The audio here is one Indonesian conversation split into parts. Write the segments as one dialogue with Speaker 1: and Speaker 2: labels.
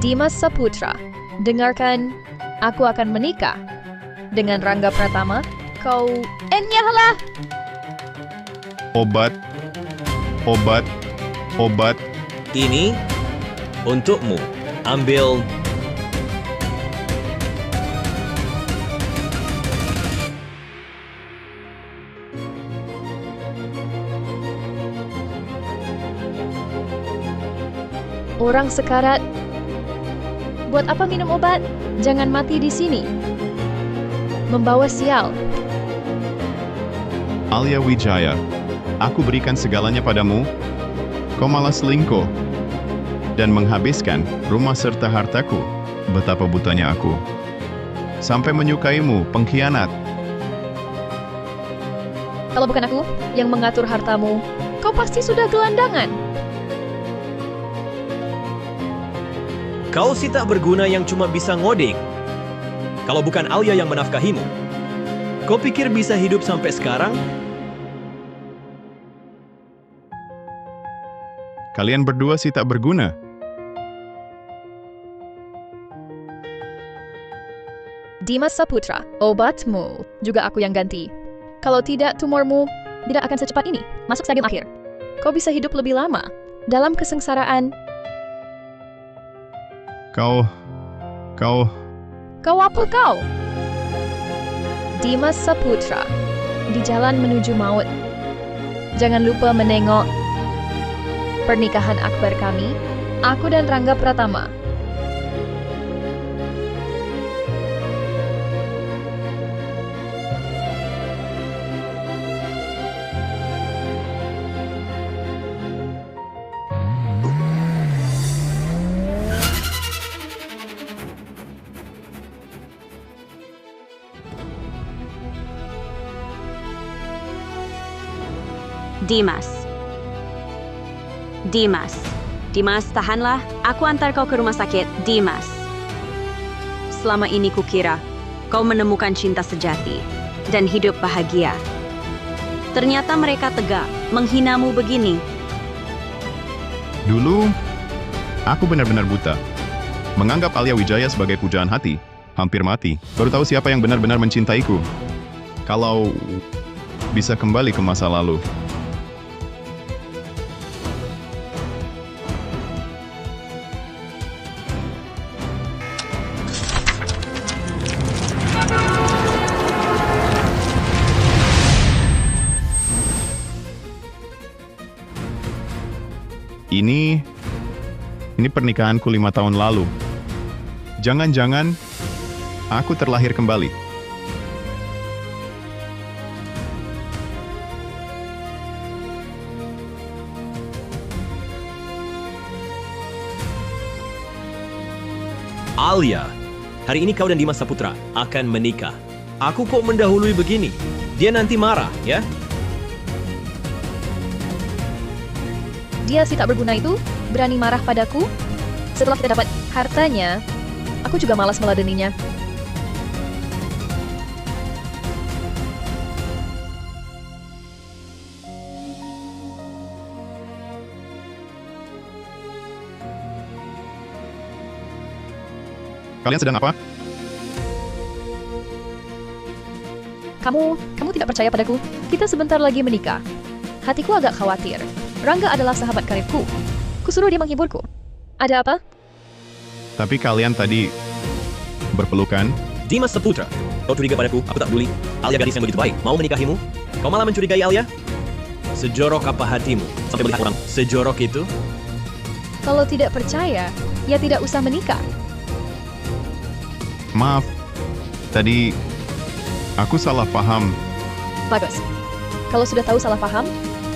Speaker 1: Dimas Saputra, dengarkan, aku akan menikah dengan Rangga Pratama. Kau enyahlah.
Speaker 2: Obat, obat, obat.
Speaker 3: Ini untukmu. Ambil.
Speaker 1: Orang sekarat. Buat apa minum obat? Jangan mati di sini. Membawa sial.
Speaker 2: Alia Wijaya, aku berikan segalanya padamu. Kau malah selingkuh dan menghabiskan rumah serta hartaku. Betapa butanya aku. Sampai menyukaimu, pengkhianat.
Speaker 1: Kalau bukan aku yang mengatur hartamu, kau pasti sudah gelandangan.
Speaker 3: Kau si tak berguna yang cuma bisa ngoding. Kalau bukan Alia yang menafkahimu, kau pikir bisa hidup sampai sekarang?
Speaker 2: Kalian berdua sih tak berguna.
Speaker 1: Dimas Saputra, obatmu juga aku yang ganti. Kalau tidak, tumormu tidak akan secepat ini masuk stadium akhir. Kau bisa hidup lebih lama dalam kesengsaraan.
Speaker 2: Kau
Speaker 1: Kau apa kau? Dimas Saputra, di jalan menuju maut. Jangan lupa menengok pernikahan akbar kami, aku dan Rangga Pratama.
Speaker 4: Dimas, tahanlah. Aku antar kau ke rumah sakit, Dimas. Selama ini kukira kau menemukan cinta sejati dan hidup bahagia. Ternyata mereka tegak menghinamu begini.
Speaker 2: Dulu, aku benar-benar buta. Menganggap Alia Wijaya sebagai pujaan hati, hampir mati. Baru tahu siapa yang benar-benar mencintaiku. Kalau bisa kembali ke masa lalu. Ini pernikahanku 5 tahun lalu. Jangan-jangan aku terlahir kembali.
Speaker 3: Alia, hari ini kau dan Dimas Saputra akan menikah. Aku kok mendahului begini? Dia nanti marah, ya?
Speaker 1: Dia si tak berguna itu berani marah padaku. Setelah kita dapat hartanya, aku juga malas meladeninya.
Speaker 2: Kalian sedang apa?
Speaker 1: Kamu tidak percaya padaku? Kita sebentar lagi menikah. Hatiku agak khawatir. Rangga adalah sahabat karibku. Kusuruh dia menghiburku. Ada apa?
Speaker 2: Tapi kalian tadi berpelukan.
Speaker 3: Dimas Saputra, kau curiga padaku, aku tak peduli. Alia gadis yang begitu baik, mau menikahimu? Kau malah mencurigai Alia? Sejorok apa hatimu sampai melihat orang sejorok itu?
Speaker 1: Kalau tidak percaya, ya tidak usah menikah.
Speaker 2: Maaf, tadi aku salah paham.
Speaker 1: Bagus. Kalau sudah tahu salah paham,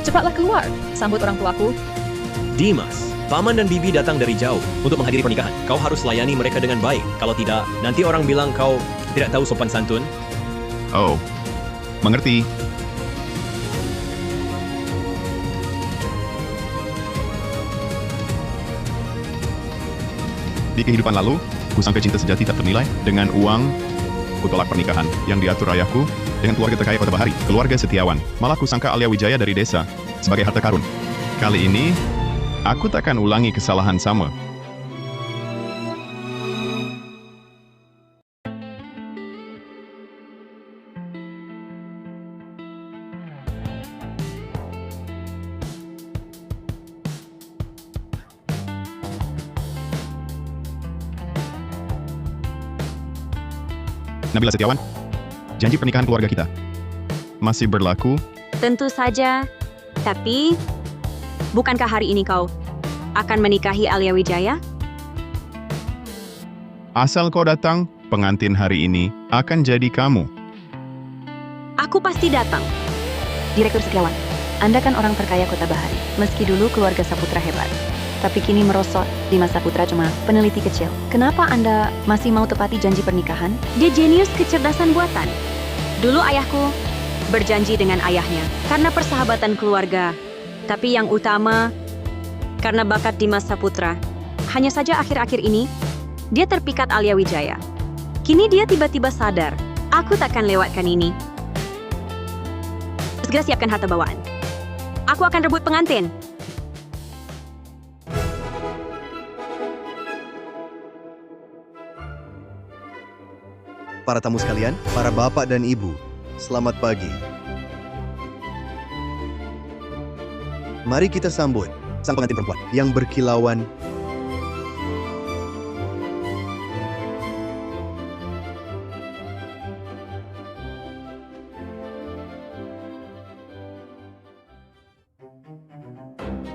Speaker 1: cepatlah keluar, sambut orang tuaku.
Speaker 3: Dimas, paman dan bibi datang dari jauh untuk menghadiri pernikahan. Kau harus layani mereka dengan baik. Kalau tidak, nanti orang bilang kau tidak tahu sopan santun.
Speaker 2: Oh, mengerti. Di kehidupan lalu, kusangka cinta sejati tak ternilai. Dengan uang, kutolak pernikahan yang diatur ayahku dengan keluarga terkaya Kota Bahari, keluarga setiawan. Malah kusangka Alia Wijaya dari desa sebagai harta karun. Kali ini, aku takkan ulangi kesalahan sama. Nabila Setiawan, janji pernikahan keluarga kita masih berlaku?
Speaker 4: Tentu saja. Tapi, bukankah hari ini kau akan menikahi Alia Wijaya?
Speaker 2: Asal kau datang, pengantin hari ini akan jadi kamu.
Speaker 4: Aku pasti datang.
Speaker 5: Direktur Setiawan, Anda kan orang terkaya Kota Bahari. Meski dulu keluarga Saputra hebat, tapi kini merosot. Dimas Saputra cuma peneliti kecil. Kenapa Anda masih mau tepati janji pernikahan?
Speaker 4: Dia jenius kecerdasan buatan. Dulu ayahku berjanji dengan ayahnya karena persahabatan keluarga. Tapi yang utama, karena bakat Dimas Saputra. Hanya saja akhir-akhir ini, dia terpikat Alia Wijaya. Kini dia tiba-tiba sadar, aku takkan lewatkan ini. Segera siapkan harta bawaan. Aku akan rebut pengantin.
Speaker 6: Para tamu sekalian, para bapak dan ibu, selamat pagi. Mari kita sambut sang pengantin perempuan yang berkilauan.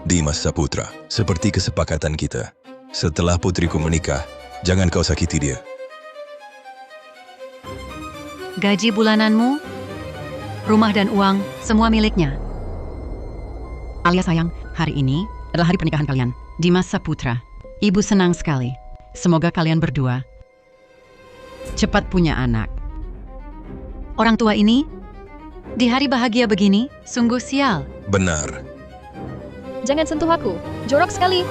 Speaker 7: Dimas Saputra, seperti kesepakatan kita. Setelah putriku menikah, jangan kau sakiti dia.
Speaker 8: Gaji bulananmu, rumah dan uang, semua miliknya. Alia sayang, hari ini adalah hari pernikahan kalian. Dimas Saputra, ibu senang sekali. Semoga kalian berdua cepat punya anak. Orang tua ini, di hari bahagia begini, sungguh sial.
Speaker 7: Benar.
Speaker 1: Jangan sentuh aku, jorok sekali.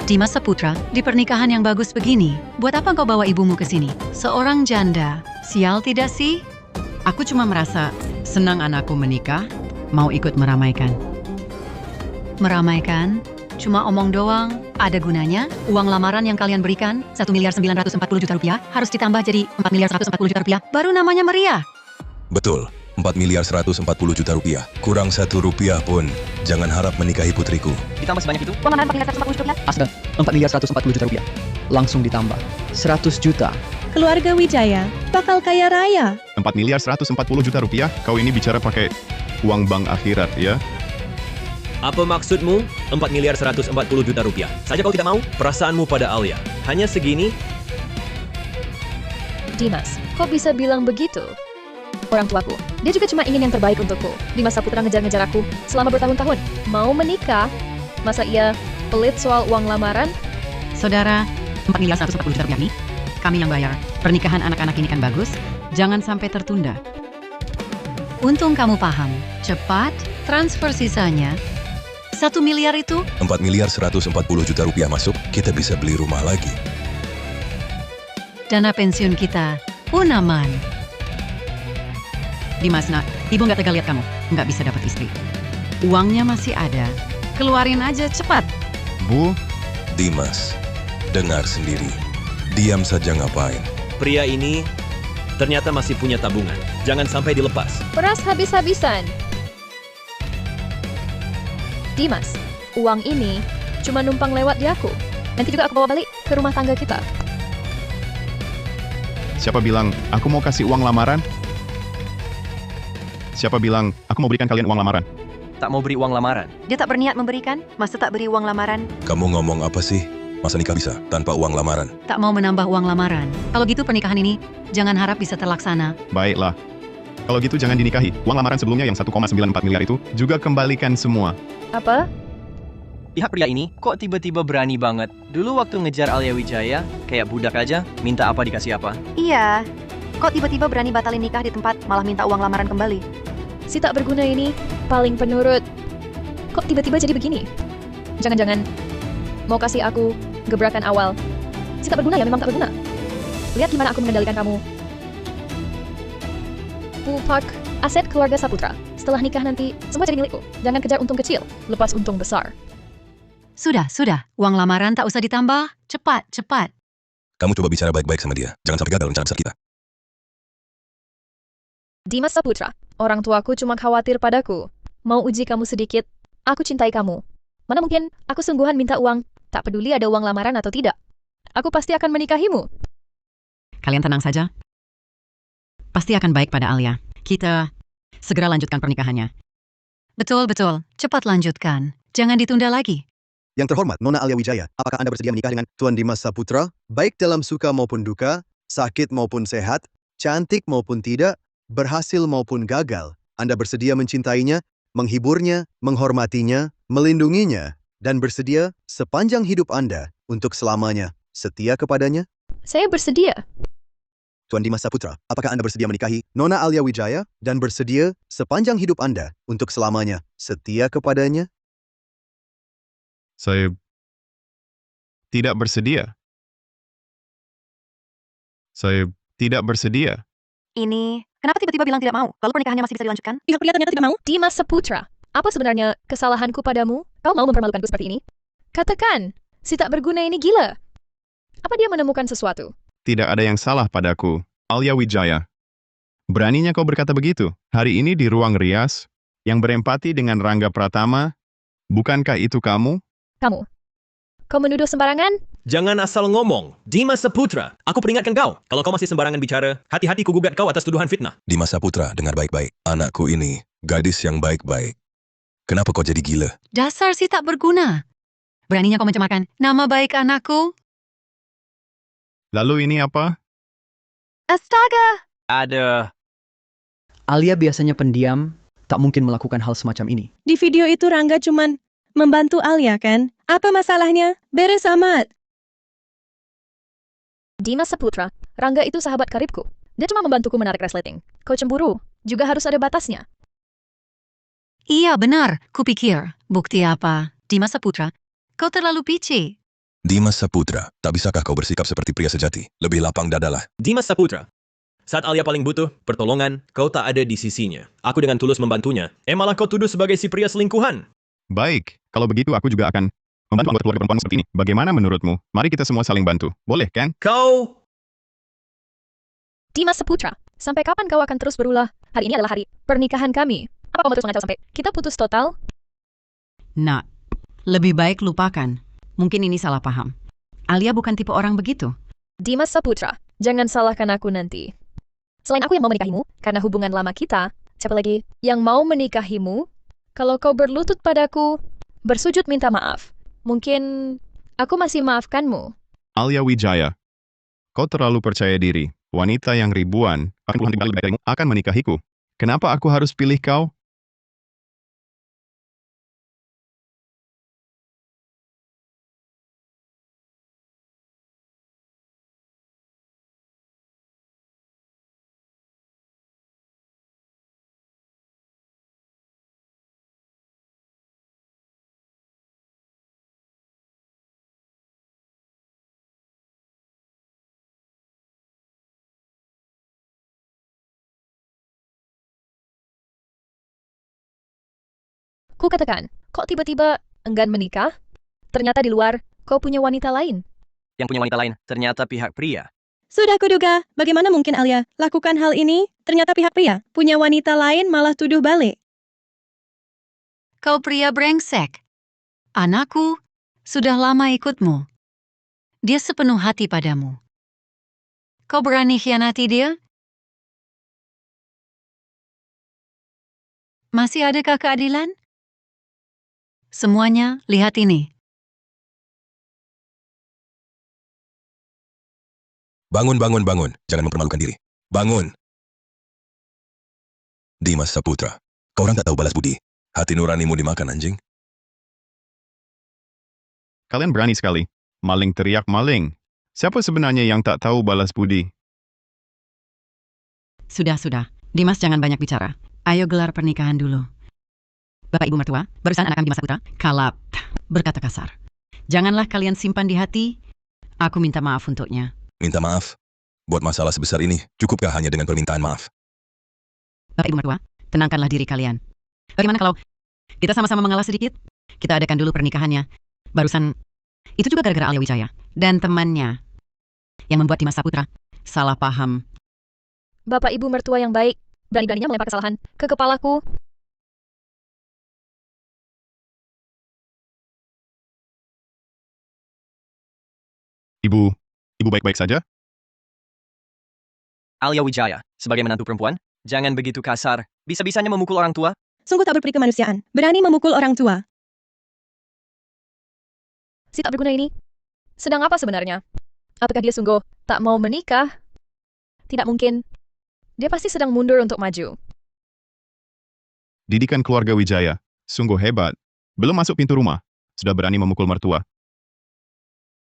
Speaker 8: Dimas Saputra, di pernikahan yang bagus begini, buat apa kau bawa ibumu ke sini? Seorang janda, sial tidak sih? Aku cuma merasa senang anakku menikah, mau ikut meramaikan. Meramaikan? Cuma omong doang, ada gunanya? Uang lamaran yang kalian berikan, 1.940.000.000 rupiah, harus ditambah jadi 4.140.000.000 rupiah, baru namanya meriah.
Speaker 7: Betul, 4.140.000.000 rupiah. Kurang 1 rupiah pun. Jangan harap menikahi putriku.
Speaker 9: Ditambah sebanyak itu?
Speaker 5: Uang lamaran 4.140 juta?
Speaker 9: Astaga, 4.140.000.000 rupiah. Langsung ditambah 100 juta.
Speaker 10: Keluarga Wijaya bakal kaya raya.
Speaker 2: 4.140.000.000 rupiah? Kau ini bicara pakai uang bank akhirat, ya?
Speaker 3: Apa maksudmu? 4.140.000.000 rupiah. Saja kau tidak mau? Perasaanmu pada Alia hanya segini?
Speaker 1: Dimas, kok bisa bilang begitu? Orang tuaku, dia juga cuma ingin yang terbaik untukku. Dimas Saputra ngejar-ngejar aku selama bertahun-tahun. Mau menikah? Masa ia pelit soal uang lamaran?
Speaker 8: Saudara, 4.140.000.000 rupiah nih, kami yang bayar. Pernikahan anak-anak ini kan bagus, jangan sampai tertunda. Untung kamu paham, cepat transfer sisanya. 1 miliar itu
Speaker 7: 4.140.000.000 rupiah masuk, kita bisa beli rumah lagi.
Speaker 8: dana pensiun kita pun aman. Dimas, nak, ibu nggak tega lihat kamu nggak bisa dapat istri. Uangnya masih ada, keluarin aja cepat.
Speaker 2: Bu,
Speaker 7: Dimas, dengar sendiri. Diam saja ngapain?
Speaker 3: Pria ini ternyata masih punya tabungan. Jangan sampai dilepas.
Speaker 1: Peras habis-habisan. Dimas, uang ini cuma numpang lewat di aku. Nanti juga aku bawa balik ke rumah tangga kita.
Speaker 2: siapa bilang aku mau kasih uang lamaran? Siapa bilang aku mau berikan kalian uang lamaran?
Speaker 9: Tak mau beri uang lamaran.
Speaker 5: Dia tak berniat memberikan, masa tak beri uang lamaran?
Speaker 7: Kamu ngomong apa sih? Masa nikah bisa tanpa uang lamaran?
Speaker 8: Tak mau menambah uang lamaran. Kalau gitu pernikahan ini jangan harap bisa terlaksana.
Speaker 2: Baiklah. Kalau gitu jangan dinikahi. Uang lamaran sebelumnya yang 1,94 miliar itu juga kembalikan semua.
Speaker 1: Apa?
Speaker 9: Pihak pria ini kok tiba-tiba berani banget. Dulu waktu ngejar Alia Wijaya, kayak budak aja, minta apa dikasih apa.
Speaker 5: Iya, kok tiba-tiba berani batalin nikah di tempat malah minta uang lamaran kembali?
Speaker 1: Si tak berguna ini paling penurut. Kok tiba-tiba jadi begini? Jangan-jangan mau kasih aku gebrakan awal. Si tak berguna ya memang tak berguna. Lihat gimana aku mengendalikan kamu. Pupak, aset keluarga Saputra. Setelah nikah nanti, semua jadi milikku. Jangan kejar untung kecil, lepas untung besar.
Speaker 8: Sudah. Uang lamaran tak usah ditambah. Cepat.
Speaker 7: Kamu coba bicara baik-baik sama dia. Jangan sampai gagal rencana besar kita.
Speaker 1: Dimas Saputra, orang tuaku cuma khawatir padaku. Mau uji kamu sedikit, aku cintai kamu. Mana mungkin aku sungguhan minta uang, tak peduli ada uang lamaran atau tidak. Aku pasti akan menikahimu.
Speaker 8: Kalian tenang saja. Pasti akan baik pada Alia. Kita segera lanjutkan pernikahannya. Betul, betul. Cepat lanjutkan. Jangan ditunda lagi.
Speaker 6: Yang terhormat, Nona Alia Wijaya, apakah Anda bersedia menikah dengan Tuan Dimas Saputra? Baik dalam suka maupun duka, sakit maupun sehat, cantik maupun tidak, berhasil maupun gagal. Anda bersedia mencintainya, menghiburnya, menghormatinya, melindunginya, dan bersedia sepanjang hidup Anda untuk selamanya setia kepadanya?
Speaker 1: Saya bersedia.
Speaker 6: Tuan Dimas Saputra, apakah Anda bersedia menikahi Nona Alia Wijaya dan bersedia sepanjang hidup Anda untuk selamanya setia kepadanya?
Speaker 2: Saya tidak bersedia. Saya tidak bersedia.
Speaker 5: Ini, kenapa tiba-tiba bilang tidak mau? Lalu pernikahannya masih bisa dilanjutkan?
Speaker 10: Pihak pria ternyata tidak mau.
Speaker 1: Dimas Saputra, apa sebenarnya kesalahanku padamu? Kau mau mempermalukanku seperti ini? Katakan, si tak berguna ini gila. Apa dia menemukan sesuatu?
Speaker 2: Tidak ada yang salah padaku, Alia Wijaya. Beraninya kau berkata begitu. Hari ini di ruang rias, yang berempati dengan Rangga Pratama, bukankah itu kamu?
Speaker 1: Kamu. Kau menuduh sembarangan?
Speaker 3: Jangan asal ngomong. Dimas Saputra, aku peringatkan kau. Kalau kau masih sembarangan bicara, hati-hati ku gugat kau atas tuduhan fitnah.
Speaker 7: Dimas Saputra, dengar baik-baik. Anakku ini, gadis yang baik-baik. Kenapa kau jadi gila?
Speaker 8: Dasar si tak berguna. Beraninya kau mencemarkan nama baik anakku?
Speaker 2: Lalu ini apa?
Speaker 5: Astaga!
Speaker 9: Ada. Alia biasanya pendiam, tak mungkin melakukan hal semacam ini.
Speaker 10: Di video itu Rangga cuman membantu Alia kan? Apa masalahnya? Beres amat.
Speaker 1: Dimas Saputra, Rangga itu sahabat karibku. Dia cuma membantuku menarik resleting. Kau cemburu, juga harus ada batasnya.
Speaker 8: Iya benar, kupikir. Bukti apa? Dimas Saputra, kau terlalu pici.
Speaker 7: Dimas Saputra, tak bisakah kau bersikap seperti pria sejati? Lebih lapang dadalah.
Speaker 3: Dimas Saputra, saat Alia paling butuh pertolongan, kau tak ada di sisinya. Aku dengan tulus membantunya. Malah kau tuduh sebagai si pria selingkuhan.
Speaker 2: Baik, kalau begitu aku juga akan membantu anggota keluarga perempuan seperti ini. Bagaimana menurutmu? Mari kita semua saling bantu. Boleh kan?
Speaker 3: Kau...
Speaker 1: Dimas Saputra, sampai kapan kau akan terus berulah? Hari ini adalah hari pernikahan kami. Apa kau mau terus mengacau sampai kita putus total?
Speaker 8: Nak, lebih baik lupakan. Mungkin ini salah paham. Alia bukan tipe orang begitu.
Speaker 1: Dimas Saputra, jangan salahkan aku nanti. Selain aku yang mau menikahimu, karena hubungan lama kita, siapa lagi yang mau menikahimu? Kalau kau berlutut padaku, bersujud minta maaf. Mungkin aku masih maafkanmu.
Speaker 2: Alia Wijaya, kau terlalu percaya diri. Wanita yang ribuan akan menikahiku. Kenapa aku harus pilih kau?
Speaker 1: Ku katakan, kok tiba-tiba enggan menikah? Ternyata di luar, kau punya wanita lain.
Speaker 9: Yang punya wanita lain, ternyata pihak pria.
Speaker 10: Sudah kuduga, bagaimana mungkin Alia lakukan hal ini? Ternyata pihak pria punya wanita lain malah tuduh balik.
Speaker 8: Kau pria brengsek. Anakku sudah lama ikutmu. Dia sepenuh hati padamu. Kau berani khianati dia? Masih adakah keadilan? Semuanya, lihat ini.
Speaker 7: Bangun, bangun, bangun. Jangan mempermalukan diri. Bangun. Dimas Saputra, kau orang tak tahu balas budi. Hati nuranimu dimakan anjing.
Speaker 2: Kalian berani sekali. Maling teriak maling. Siapa sebenarnya yang tak tahu balas budi?
Speaker 8: Sudah. Dimas jangan banyak bicara. Ayo gelar pernikahan dulu. Bapak Ibu Mertua, barusan anak kami Dimas Saputra, kalap, berkata kasar. Janganlah kalian simpan di hati. Aku minta maaf untuknya.
Speaker 7: Minta maaf? Buat masalah sebesar ini, cukupkah hanya dengan permintaan maaf?
Speaker 8: Bapak Ibu Mertua, tenangkanlah diri kalian. Bagaimana kalau kita sama-sama mengalah sedikit? Kita adakan dulu pernikahannya. Barusan, itu juga gara-gara Alia Wijaya dan temannya yang membuat Dimas Saputra salah paham.
Speaker 1: Bapak ibu mertua yang baik, berani-beraninya melempar kesalahan ke kepalaku.
Speaker 2: Ibu baik-baik saja?
Speaker 9: Alia Wijaya, sebagai menantu perempuan, jangan begitu kasar. Bisa-bisanya memukul orang tua.
Speaker 10: Sungguh tak berperi kemanusiaan. Berani memukul orang tua.
Speaker 1: Si tak berguna ini sedang apa sebenarnya? Apakah dia sungguh tak mau menikah? Tidak mungkin. Dia pasti sedang mundur untuk maju.
Speaker 2: Didikan keluarga Wijaya, sungguh hebat. Belum masuk pintu rumah, sudah berani memukul mertua.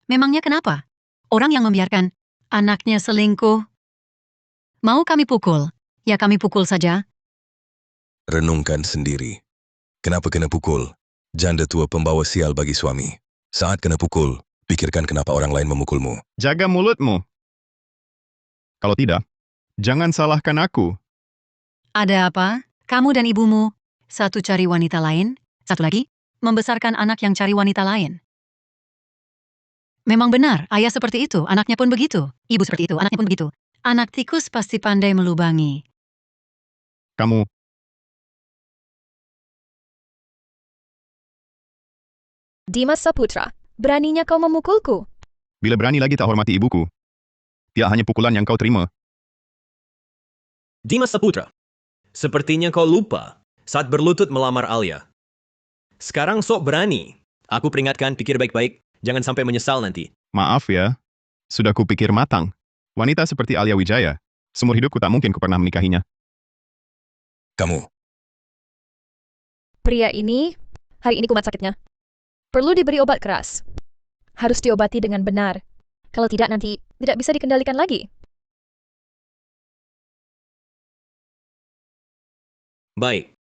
Speaker 8: Memangnya kenapa? Orang yang membiarkan anaknya selingkuh. Mau kami pukul? Ya kami pukul saja.
Speaker 7: Renungkan sendiri. Kenapa kena pukul? Janda tua pembawa sial bagi suami. Saat kena pukul, pikirkan kenapa orang lain memukulmu.
Speaker 2: Jaga mulutmu. Kalau tidak, jangan salahkan aku.
Speaker 8: Ada apa? Kamu dan ibumu, satu cari wanita lain, satu lagi membesarkan anak yang cari wanita lain. Memang benar, ayah seperti itu, anaknya pun begitu. Ibu seperti itu, anaknya pun begitu. Anak tikus pasti pandai melubangi.
Speaker 2: Kamu,
Speaker 1: Dimas Saputra, beraninya kau memukulku?
Speaker 2: bila berani lagi tak hormati ibuku. Tidak hanya pukulan yang kau terima.
Speaker 3: Dimas Saputra, sepertinya kau lupa saat berlutut melamar Alia. Sekarang sok berani. Aku peringatkan, pikir baik-baik, jangan sampai menyesal nanti.
Speaker 2: Maaf ya, sudah kupikir matang. Wanita seperti Alia Wijaya, seumur hidupku tak mungkin ku pernah menikahinya.
Speaker 7: Kamu,
Speaker 1: Pria ini, hari ini kumat sakitnya. Perlu diberi obat keras. Harus diobati dengan benar. Kalau tidak nanti tidak bisa dikendalikan lagi.
Speaker 3: Baik.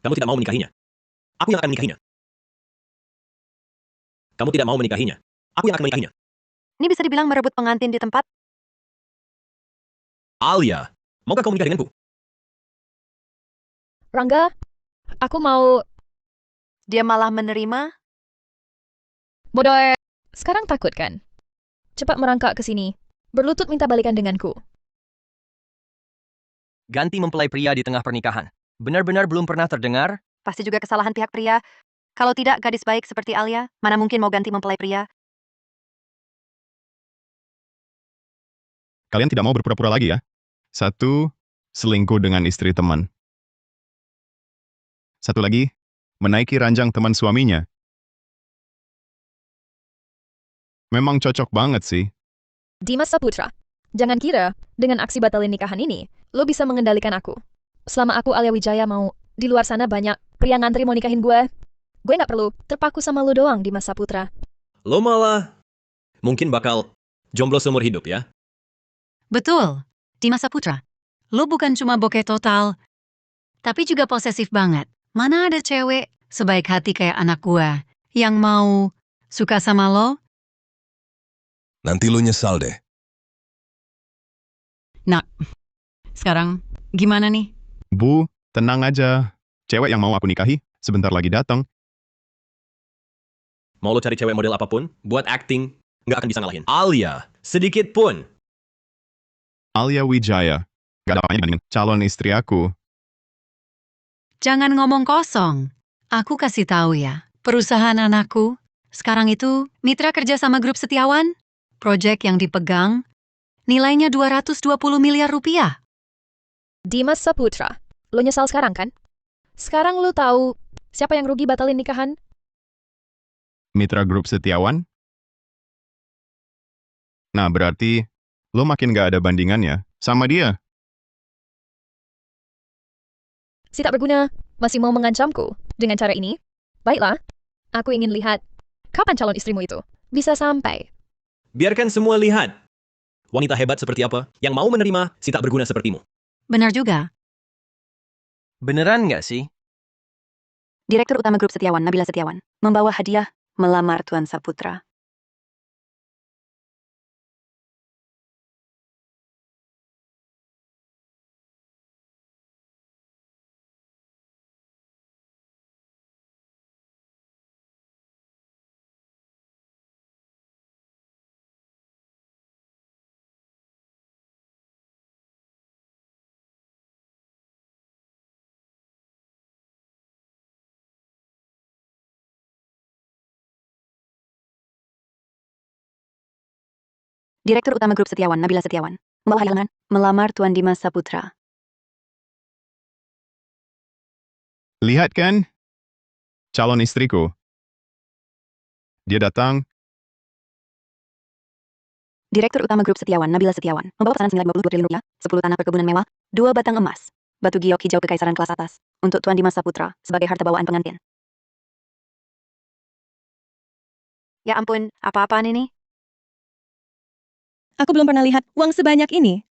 Speaker 3: Kamu tidak mau menikahinya. Aku yang akan menikahinya. Kamu tidak mau menikahinya. Aku yang akan menikahinya.
Speaker 5: Ini bisa dibilang merebut pengantin di tempat.
Speaker 3: Alia, maukah kau menikah denganku?
Speaker 1: Rangga, aku mau...
Speaker 5: Dia malah menerima.
Speaker 1: Bodoh. Sekarang takut kan? Cepat merangkak ke sini. Berlutut minta balikan denganku.
Speaker 9: Ganti mempelai pria di tengah pernikahan. Benar-benar belum pernah terdengar.
Speaker 5: Pasti juga kesalahan pihak pria. Kalau tidak gadis baik seperti Alia, mana mungkin mau ganti mempelai pria.
Speaker 2: Kalian tidak mau berpura-pura lagi ya? Satu, selingkuh dengan istri teman. Satu lagi, menaiki ranjang teman suaminya. Memang cocok banget sih.
Speaker 1: Dimas Saputra, jangan kira dengan aksi batalin nikahan ini, lo bisa mengendalikan aku. Selama aku Alia Wijaya mau, di luar sana banyak pria ngantri mau nikahin gue. Gue nggak perlu terpaku sama lo doang, Dimas Saputra.
Speaker 3: Lo malah mungkin bakal jomblo seumur hidup ya?
Speaker 8: Betul, Dimas Saputra. Lo bukan cuma bokeh total, tapi juga posesif banget. Mana ada cewek sebaik hati kayak anak gua yang mau suka sama lo?
Speaker 7: nanti lu nyesal deh.
Speaker 8: Nah, sekarang gimana nih?
Speaker 2: Bu, tenang aja. Cewek yang mau aku nikahi, sebentar lagi datang.
Speaker 3: Mau lo cari cewek model apapun, buat acting, nggak akan bisa ngalahin. Alia, sedikit pun.
Speaker 2: Alia Wijaya. Gak ada apanya dengan calon istri aku.
Speaker 8: Jangan ngomong kosong. Aku kasih tahu ya, perusahaan anakku sekarang itu mitra kerja sama Grup Setiawan. Proyek yang dipegang nilainya 220 miliar rupiah.
Speaker 1: Dimas Saputra, lo nyesal sekarang kan? Sekarang lo tahu siapa yang rugi batalin nikahan?
Speaker 2: Mitra Grup Setiawan? Nah, berarti lo makin gak ada bandingannya sama dia.
Speaker 1: Si tak berguna, masih mau mengancamku dengan cara ini? Baiklah, aku ingin lihat kapan calon istrimu itu bisa sampai.
Speaker 3: Biarkan semua lihat. Wanita hebat seperti apa yang mau menerima si tak berguna sepertimu.
Speaker 8: Benar juga.
Speaker 9: Beneran nggak sih?
Speaker 5: Direktur Utama Grup Setiawan, Nabila Setiawan, membawa hadiah melamar Tuan Saputra. Direktur Utama Grup Setiawan, Nabila Setiawan, membawa hadiah melamar Tuan Dimas Saputra.
Speaker 2: Lihat kan? Calon istriku. Dia datang.
Speaker 5: Direktur Utama Grup Setiawan, Nabila Setiawan, membawa pesanan senilai 22 triliun rupiah, 10 tanah perkebunan mewah, 2 batang emas, batu giok hijau kekaisaran kelas atas, untuk Tuan Dimas Saputra, sebagai harta bawaan pengantin. Ya ampun, apa-apaan ini?
Speaker 10: Aku belum pernah lihat uang sebanyak ini.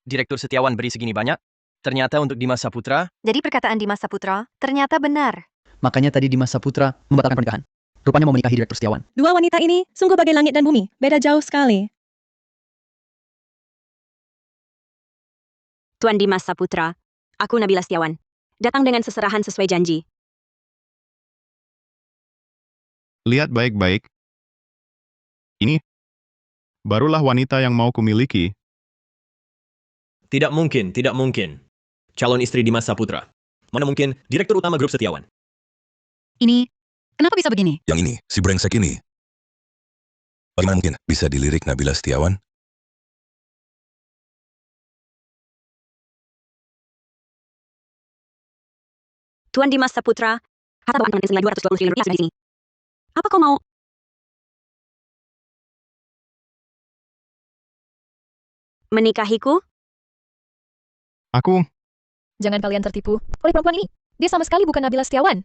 Speaker 9: Direktur Setiawan beri segini banyak? Ternyata untuk Dimas Saputra,
Speaker 5: Jadi perkataan Dimas Saputra ternyata benar.
Speaker 11: Makanya tadi Dimas Saputra membatalkan pernikahan. Rupanya mau menikahi Direktur Setiawan.
Speaker 10: Dua wanita ini sungguh bagai langit dan bumi, beda jauh sekali.
Speaker 4: Tuan Dimas Saputra, aku Nabila Setiawan. Datang dengan seserahan sesuai janji.
Speaker 2: Lihat baik-baik. Ini barulah wanita yang mau kumiliki.
Speaker 3: Tidak mungkin, tidak mungkin. Calon istri Dimas Saputra. Mana mungkin Direktur Utama Grup Setiawan.
Speaker 8: Ini, kenapa bisa begini?
Speaker 7: Yang ini, si brengsek ini. Bagaimana mungkin bisa dilirik Nabila Setiawan?
Speaker 4: Tuan Dimas Saputra, harta bawaan pengantin senilai 220 triliun rupiah sudah di sini. Apa kau mau? Menikahiku?
Speaker 2: Aku,
Speaker 1: Jangan kalian tertipu oleh perempuan ini. Dia sama sekali bukan Nabila Setiawan.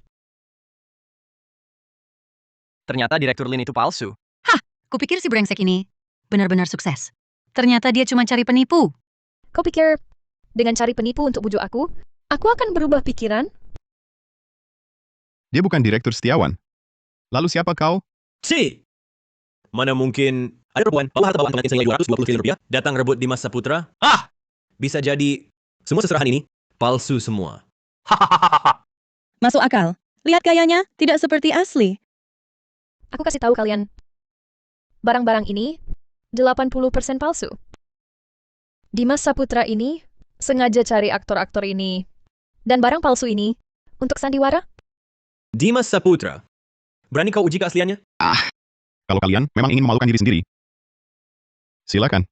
Speaker 9: ternyata Direktur Lin itu palsu.
Speaker 8: Kupikir si brengsek ini benar-benar sukses. Ternyata dia cuma cari penipu.
Speaker 1: Kau pikir dengan cari penipu untuk bujuk aku akan berubah pikiran?
Speaker 2: dia bukan Direktur Setiawan. Lalu siapa kau?
Speaker 3: Si! Mana mungkin ada perempuan bawa harta bawaan pengantin senilai 220 triliun rupiah datang rebut Dimas Saputra? Bisa jadi semua seserahan ini palsu semua.
Speaker 10: Masuk akal. Lihat gayanya, tidak seperti asli.
Speaker 1: Aku kasih tahu kalian. Barang-barang ini 80% palsu. Dimas Saputra ini sengaja cari aktor-aktor ini dan barang palsu ini untuk sandiwara.
Speaker 3: Dimas Saputra. Berani kau uji keasliannya?
Speaker 2: Kalau kalian memang ingin memalukan diri sendiri, silakan.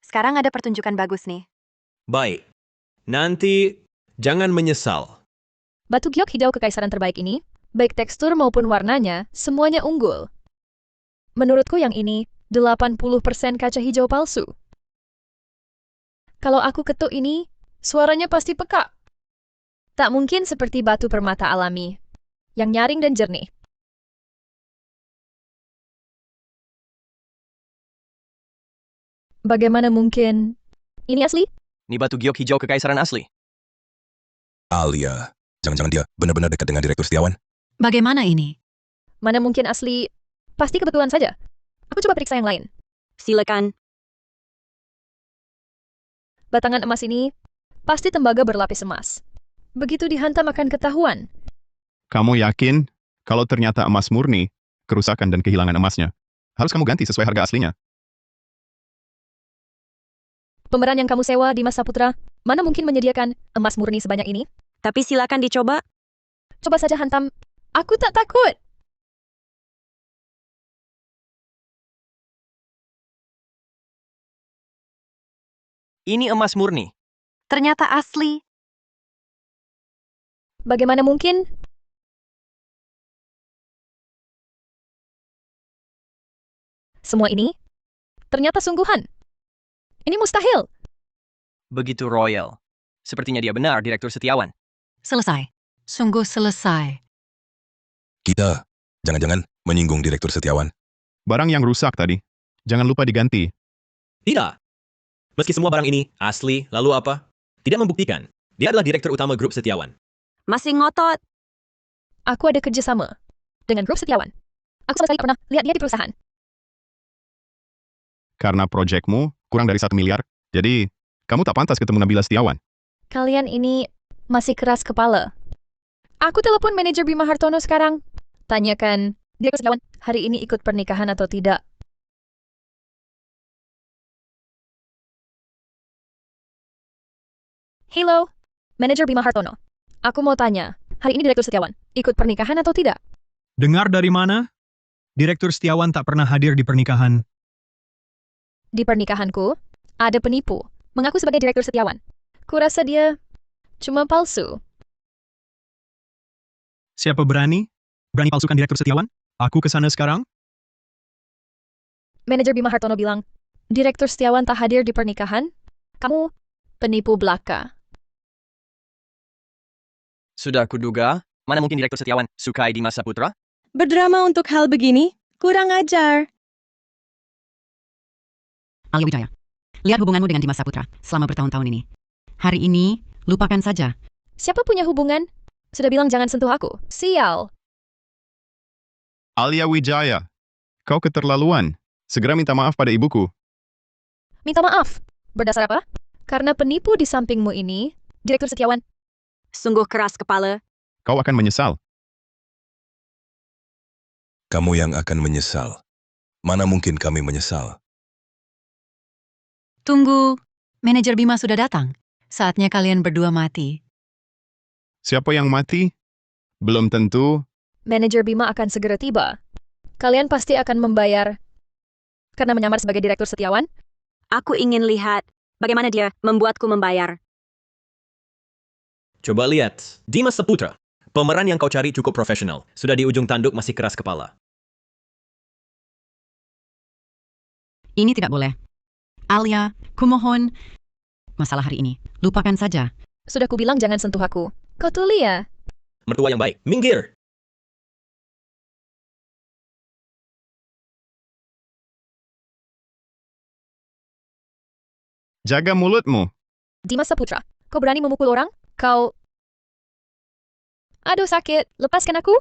Speaker 5: Sekarang ada pertunjukan bagus nih.
Speaker 3: Baik. Nanti jangan menyesal.
Speaker 1: Batu giok hijau kekaisaran terbaik ini, baik tekstur maupun warnanya, semuanya unggul. Menurutku yang ini 80% kaca hijau palsu. Kalau aku ketuk ini, suaranya pasti peka. Tak mungkin seperti batu permata alami, yang nyaring dan jernih. Bagaimana mungkin? Ini asli?
Speaker 9: Ini batu giok hijau kekaisaran asli.
Speaker 7: Alia, jangan-jangan dia benar-benar dekat dengan Direktur Setiawan?
Speaker 8: Bagaimana ini?
Speaker 1: Mana mungkin asli? Pasti kebetulan saja. Aku coba periksa yang lain.
Speaker 4: Silakan.
Speaker 1: Batangan emas ini pasti tembaga berlapis emas. Begitu dihantam akan ketahuan.
Speaker 2: Kamu yakin kalau ternyata emas murni, kerusakan dan kehilangan emasnya, harus kamu ganti sesuai harga aslinya?
Speaker 1: Pemeran yang kamu sewa, Dimas Saputra, mana mungkin menyediakan emas murni sebanyak ini?
Speaker 4: Tapi silakan dicoba.
Speaker 1: Coba saja hantam. Aku tak takut.
Speaker 9: Ini emas murni.
Speaker 5: Ternyata asli.
Speaker 1: Bagaimana mungkin? Semua ini ternyata sungguhan. Ini mustahil.
Speaker 9: Begitu royal. Sepertinya dia benar, Direktur Setiawan.
Speaker 8: Selesai. Sungguh selesai.
Speaker 7: Kita, jangan-jangan menyinggung Direktur Setiawan.
Speaker 2: Barang yang rusak tadi, jangan lupa diganti.
Speaker 3: Tidak. Meski semua barang ini asli, lalu apa? Tidak membuktikan. Dia adalah Direktur Utama Grup Setiawan.
Speaker 4: Masih ngotot.
Speaker 1: Aku ada kerjasama dengan grup Setiawan. Aku sama sekali pernah lihat dia di perusahaan.
Speaker 2: Karena proyekmu kurang dari 1 miliar, jadi kamu tak pantas ketemu Nabila Setiawan.
Speaker 1: Kalian ini masih keras kepala. Aku telepon manajer Bima Hartono sekarang. Tanyakan, dia Setiawan hari ini ikut pernikahan atau tidak. Hello, Manajer Bima Hartono. Aku mau tanya, hari ini Direktur Setiawan ikut pernikahan atau tidak?
Speaker 3: Dengar dari mana? Direktur Setiawan tak pernah hadir di pernikahan.
Speaker 1: Di pernikahanku, ada penipu, mengaku sebagai Direktur Setiawan. Kurasa dia cuma palsu.
Speaker 3: Siapa berani? Berani palsukan Direktur Setiawan? Aku ke sana sekarang?
Speaker 1: Manajer Bima Hartono bilang, Direktur Setiawan tak hadir di pernikahan? Kamu penipu belaka.
Speaker 9: Sudah kuduga, mana mungkin Direktur Setiawan sukai Dimas Saputra?
Speaker 10: Berdrama untuk hal begini? Kurang ajar.
Speaker 8: Alia Wijaya, lihat hubunganmu dengan Dimas Saputra selama bertahun-tahun ini. Hari ini, lupakan saja.
Speaker 1: Siapa punya hubungan? Sudah bilang jangan sentuh aku. Sial.
Speaker 2: Alia Wijaya, kau keterlaluan. Segera minta maaf pada ibuku.
Speaker 1: Minta maaf. Berdasar apa? Karena penipu di sampingmu ini, Direktur Setiawan.
Speaker 4: Sungguh keras kepala.
Speaker 2: Kau akan menyesal.
Speaker 7: Kamu yang akan menyesal. Mana mungkin kami menyesal?
Speaker 8: Tunggu, manajer Bima sudah datang. Saatnya kalian berdua mati.
Speaker 2: Siapa yang mati? Belum tentu.
Speaker 1: Manajer Bima akan segera tiba. Kalian pasti akan membayar karena menyamar sebagai Direktur Setiawan?
Speaker 4: Aku ingin lihat bagaimana dia membuatku membayar.
Speaker 3: Coba lihat, Dimas Saputra. Pemeran yang kau cari cukup profesional. Sudah di ujung tanduk masih keras kepala.
Speaker 8: Ini tidak boleh. Alia, kumohon. Masalah hari ini, lupakan saja.
Speaker 1: Sudah kubilang jangan sentuh aku. Kau tuli ya?
Speaker 3: Mertua yang baik, minggir!
Speaker 2: Jaga mulutmu.
Speaker 1: Dimas Saputra, kau berani memukul orang? Kau... Aduh sakit, lepaskan aku.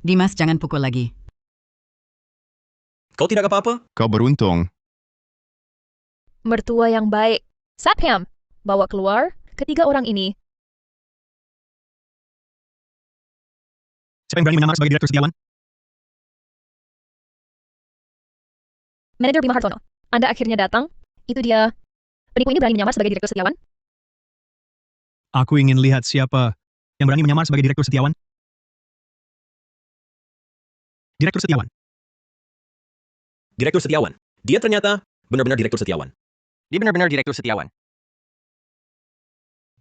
Speaker 8: Dimas, jangan pukul lagi.
Speaker 3: Kau tidak apa-apa?
Speaker 2: Kau beruntung.
Speaker 1: Mertua yang baik. Satyam, bawa keluar ketiga orang ini.
Speaker 3: Siapa yang berani menyamar sebagai Direktur Setiawan?
Speaker 1: Manajer Bima Hartono, Anda akhirnya datang. Itu dia. Penipu ini berani menyamar sebagai Direktur Setiawan?
Speaker 3: Aku ingin lihat siapa yang berani menyamar sebagai Direktur Setiawan. Direktur Setiawan. Direktur Setiawan. Dia ternyata benar-benar Direktur Setiawan.
Speaker 9: Dia benar-benar Direktur Setiawan.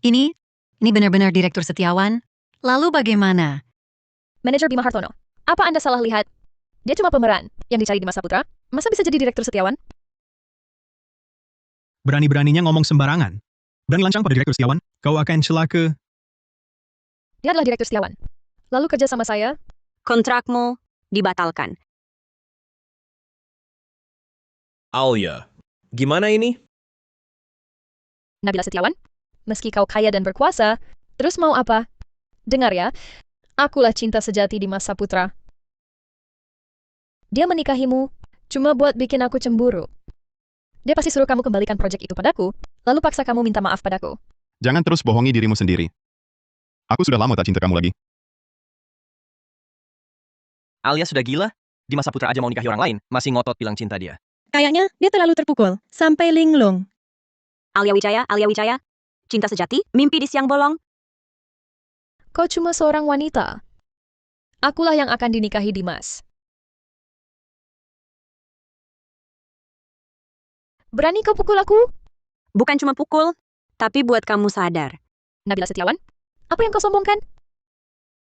Speaker 8: Ini benar-benar Direktur Setiawan. Lalu bagaimana?
Speaker 1: Manajer Bima Hartono, apa Anda salah lihat? Dia cuma pemeran yang dicari Dimas Saputra. Masa bisa jadi Direktur Setiawan?
Speaker 3: Berani-beraninya ngomong sembarangan. Berani lancang pada Direktur Setiawan, kau akan celaka.
Speaker 1: Dia adalah Direktur Setiawan. Lalu kerja sama saya?
Speaker 4: Kontrakmu dibatalkan.
Speaker 3: Alia, gimana ini?
Speaker 1: Nabila Setiawan? Meski kau kaya dan berkuasa, terus mau apa? Dengar ya, akulah cinta sejati Dimas Saputra. Dia menikahimu cuma buat bikin aku cemburu. Dia pasti suruh kamu kembalikan proyek itu padaku, lalu paksa kamu minta maaf padaku.
Speaker 2: Jangan terus bohongi dirimu sendiri. Aku sudah lama tak cinta kamu lagi.
Speaker 9: Alia sudah gila? Dimas Saputra aja mau nikahi orang lain, masih ngotot bilang cinta dia.
Speaker 10: Kayaknya dia terlalu terpukul, sampai linglung.
Speaker 4: Alia Wijaya. Cinta sejati, mimpi di siang bolong.
Speaker 1: Kau cuma seorang wanita. Akulah yang akan dinikahi Dimas. Berani kau pukul aku?
Speaker 4: Bukan cuma pukul, tapi buat kamu sadar.
Speaker 1: Nabila Setiawan? Apa yang kau sombongkan?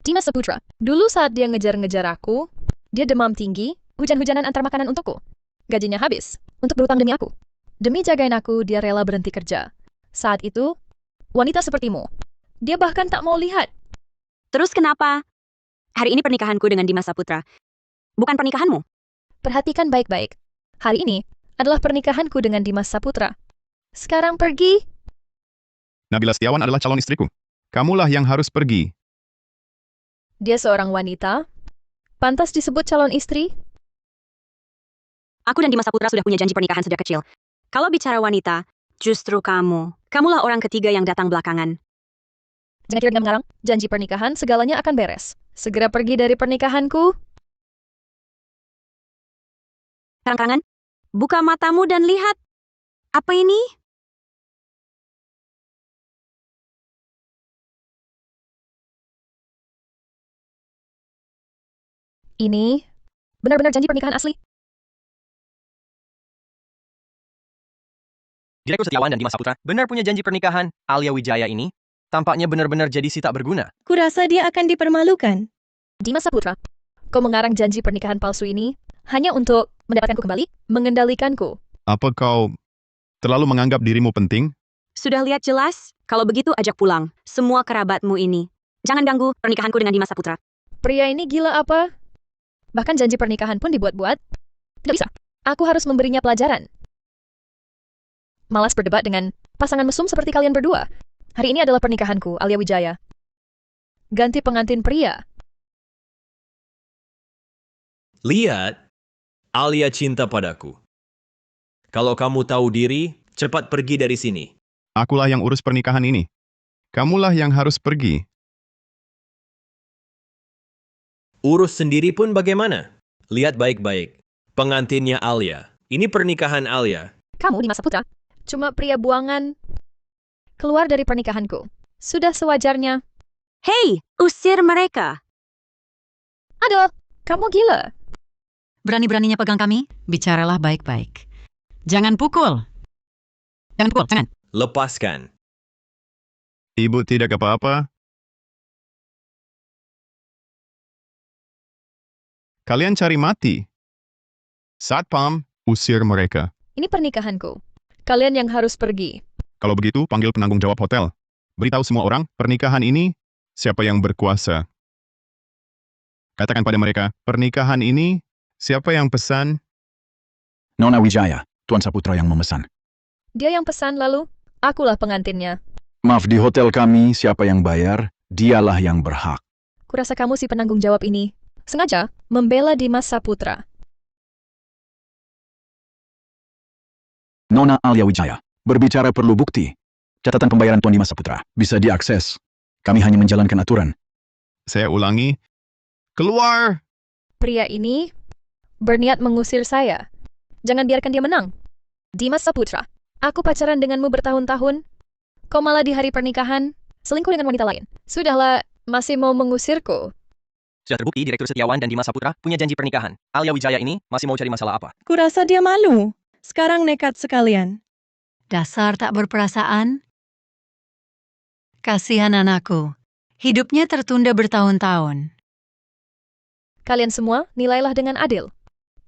Speaker 1: Dimas Saputra, dulu saat dia ngejar-ngejar aku, dia demam tinggi, hujan-hujanan antar makanan untukku. Gajinya habis, untuk berutang demi aku. Demi jagain aku, dia rela berhenti kerja. Saat itu, wanita sepertimu, dia bahkan tak mau lihat.
Speaker 4: Terus kenapa? Hari ini pernikahanku dengan Dimas Saputra. Bukan pernikahanmu.
Speaker 1: Perhatikan baik-baik. Hari ini adalah pernikahanku dengan Dimas Saputra. Sekarang pergi.
Speaker 2: Nabila Setiawan adalah calon istriku. Kamulah yang harus pergi.
Speaker 1: Dia seorang wanita. Pantas disebut calon istri.
Speaker 4: Aku dan Dimas Saputra sudah punya janji pernikahan sejak kecil. Kalau bicara wanita, justru kamu. Kamulah orang ketiga yang datang belakangan.
Speaker 1: Jangan kira dengan mengarang, janji pernikahan segalanya akan beres. Segera pergi dari pernikahanku.
Speaker 4: Terang-terangan, buka matamu dan lihat. Apa ini?
Speaker 1: Ini benar-benar janji pernikahan asli.
Speaker 9: Direktur Setiawan dan Dimas Saputra benar punya janji pernikahan. Alia Wijaya ini tampaknya benar-benar jadi si tak berguna.
Speaker 10: Kurasa dia akan dipermalukan.
Speaker 1: Dimas Saputra, kau mengarang janji pernikahan palsu ini hanya untuk mendapatkanku kembali, mengendalikanku.
Speaker 2: Apa kau terlalu menganggap dirimu penting?
Speaker 4: Sudah lihat jelas? Kalau begitu ajak pulang semua kerabatmu ini. Jangan ganggu pernikahanku dengan Dimas Saputra.
Speaker 1: Pria ini gila apa? Bahkan janji pernikahan pun dibuat-buat. Tidak bisa. Aku harus memberinya pelajaran. Malas berdebat dengan pasangan mesum seperti kalian berdua. Hari ini adalah pernikahanku, Alia Wijaya. Ganti pengantin pria.
Speaker 3: Lihat, Alia cinta padaku. Kalau kamu tahu diri, cepat pergi dari sini.
Speaker 2: Akulah yang urus pernikahan ini. Kamulah yang harus pergi.
Speaker 3: Urus sendiri pun bagaimana? Lihat baik-baik. Pengantinnya Alia. Ini pernikahan Alia.
Speaker 1: Kamu, Dimas Saputra, cuma pria buangan. Keluar dari pernikahanku. Sudah sewajarnya.
Speaker 4: Hei, usir mereka.
Speaker 1: Aduh, kamu gila.
Speaker 8: Berani-beraninya pegang kami, bicaralah baik-baik. Jangan pukul. Jangan pukul, jangan.
Speaker 3: Lepaskan.
Speaker 2: Ibu tidak apa-apa. Kalian cari mati. Satpam, usir mereka.
Speaker 1: Ini pernikahanku. Kalian yang harus pergi.
Speaker 2: Kalau begitu, panggil penanggung jawab hotel. Beritahu semua orang, pernikahan ini, siapa yang berkuasa. Katakan pada mereka, pernikahan ini, siapa yang pesan?
Speaker 12: Nona Wijaya, Tuan Saputra yang memesan.
Speaker 1: Dia yang pesan lalu, akulah pengantinnya.
Speaker 12: Maaf, di hotel kami, siapa yang bayar, dialah yang berhak.
Speaker 1: Kurasa kamu si penanggung jawab ini sengaja membela Dimas Saputra.
Speaker 12: Nona Alia Wijaya, berbicara perlu bukti. Catatan pembayaran Tuan Dimas Saputra bisa diakses. Kami hanya menjalankan aturan.
Speaker 2: Saya ulangi. Keluar!
Speaker 1: Pria ini berniat mengusir saya. Jangan biarkan dia menang. Dimas Saputra, aku pacaran denganmu bertahun-tahun. Kau malah di hari pernikahan selingkuh dengan wanita lain. Sudahlah, masih mau mengusirku.
Speaker 9: Sudah terbukti Direktur Setiawan dan Dimas Saputra punya janji pernikahan. Alia Wijaya ini masih mau cari masalah apa?
Speaker 10: Kurasa dia malu. Sekarang nekat sekalian.
Speaker 8: Dasar tak berperasaan. Kasihan anakku. Hidupnya tertunda bertahun-tahun.
Speaker 1: Kalian semua nilailah dengan adil.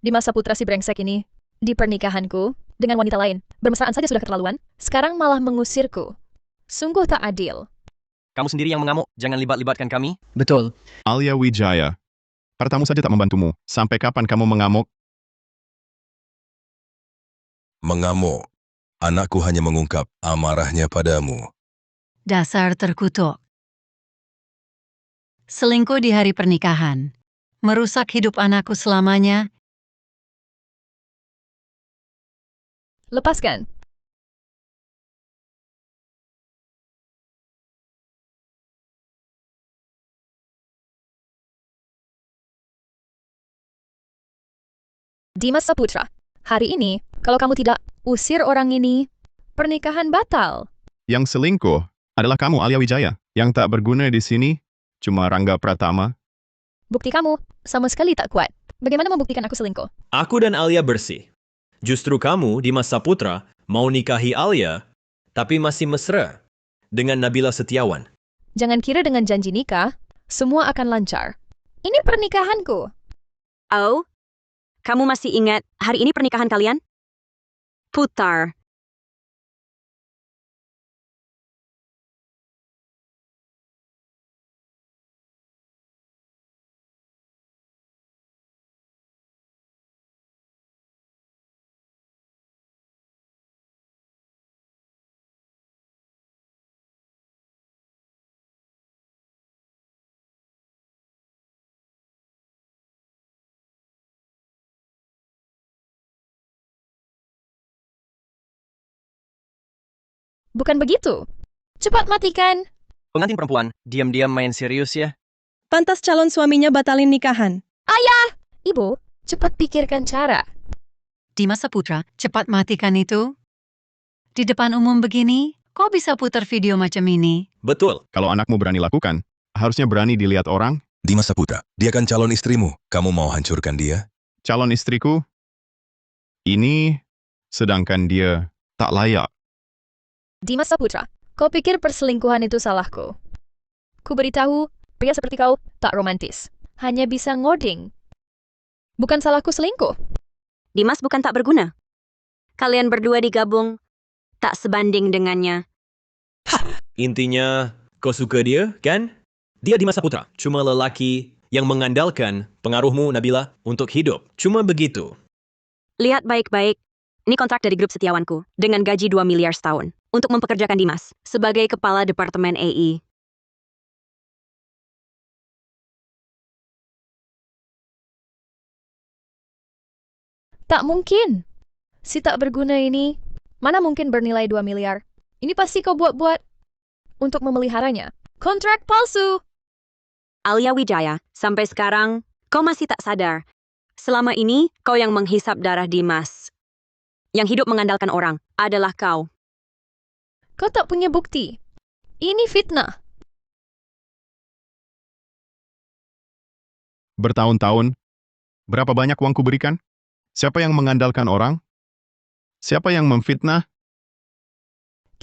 Speaker 1: Dimas Saputra si brengsek ini, di pernikahanku, dengan wanita lain, bermesraan saja sudah keterlaluan, sekarang malah mengusirku. Sungguh tak adil.
Speaker 9: Kamu sendiri yang mengamuk, jangan libat-libatkan kami.
Speaker 11: Betul.
Speaker 2: Alia Wijaya. Hartamu saja tak membantumu. Sampai kapan kamu mengamuk?
Speaker 7: Mengamuk. Anakku hanya mengungkap amarahnya padamu.
Speaker 8: Dasar terkutuk. Selingkuh di hari pernikahan. Merusak hidup anakku selamanya.
Speaker 1: Lepaskan. Dimas Saputra, hari ini, kalau kamu tidak usir orang ini, pernikahan batal.
Speaker 2: Yang selingkuh adalah kamu, Alia Wijaya. Yang tak berguna di sini, cuma Rangga Pratama.
Speaker 1: Bukti kamu sama sekali tak kuat. Bagaimana membuktikan aku selingkuh?
Speaker 3: Aku dan Alia bersih. Justru kamu, Dimas Saputra, mau nikahi Alia, tapi masih mesra dengan Nabila Setiawan.
Speaker 1: Jangan kira dengan janji nikah, semua akan lancar. Ini pernikahanku.
Speaker 4: Oh, kamu masih ingat hari ini pernikahan kalian? Putar.
Speaker 1: Bukan begitu. Cepat matikan.
Speaker 9: Pengantin perempuan, diam-diam main serius ya.
Speaker 10: Pantas calon suaminya batalin nikahan.
Speaker 1: Ayah! Ibu, cepat pikirkan cara.
Speaker 8: Dimas Saputra, cepat matikan itu. Di depan umum begini, kok bisa putar video macam ini?
Speaker 3: Betul.
Speaker 2: Kalau anakmu berani lakukan, harusnya berani dilihat orang,
Speaker 7: Dimas Saputra, dia kan calon istrimu. Kamu mau hancurkan dia?
Speaker 2: Calon istriku? Ini, sedangkan dia tak layak.
Speaker 1: Dimas Saputra, kau pikir perselingkuhan itu salahku? Ku beritahu, pria seperti kau tak romantis. Hanya bisa ngoding. Bukan salahku selingkuh.
Speaker 4: Dimas bukan tak berguna. Kalian berdua digabung, tak sebanding dengannya.
Speaker 3: Intinya, kau suka dia, kan? Dia Dimas Saputra, cuma lelaki yang mengandalkan pengaruhmu, Nabila, untuk hidup. Cuma begitu.
Speaker 4: Lihat baik-baik. Ini kontrak dari grup setiawanku dengan gaji 2 miliar setahun untuk mempekerjakan Dimas sebagai kepala Departemen AI.
Speaker 1: Tak mungkin. Si tak berguna ini, mana mungkin bernilai 2 miliar? Ini pasti kau buat-buat untuk memeliharanya. Kontrak palsu!
Speaker 4: Alia Wijaya, sampai sekarang, kau masih tak sadar. Selama ini, kau yang menghisap darah Dimas. Yang hidup mengandalkan orang adalah kau.
Speaker 1: Kau tak punya bukti. Ini fitnah.
Speaker 2: Bertahun-tahun, berapa banyak uang kuberikan? Siapa yang mengandalkan orang? Siapa yang memfitnah?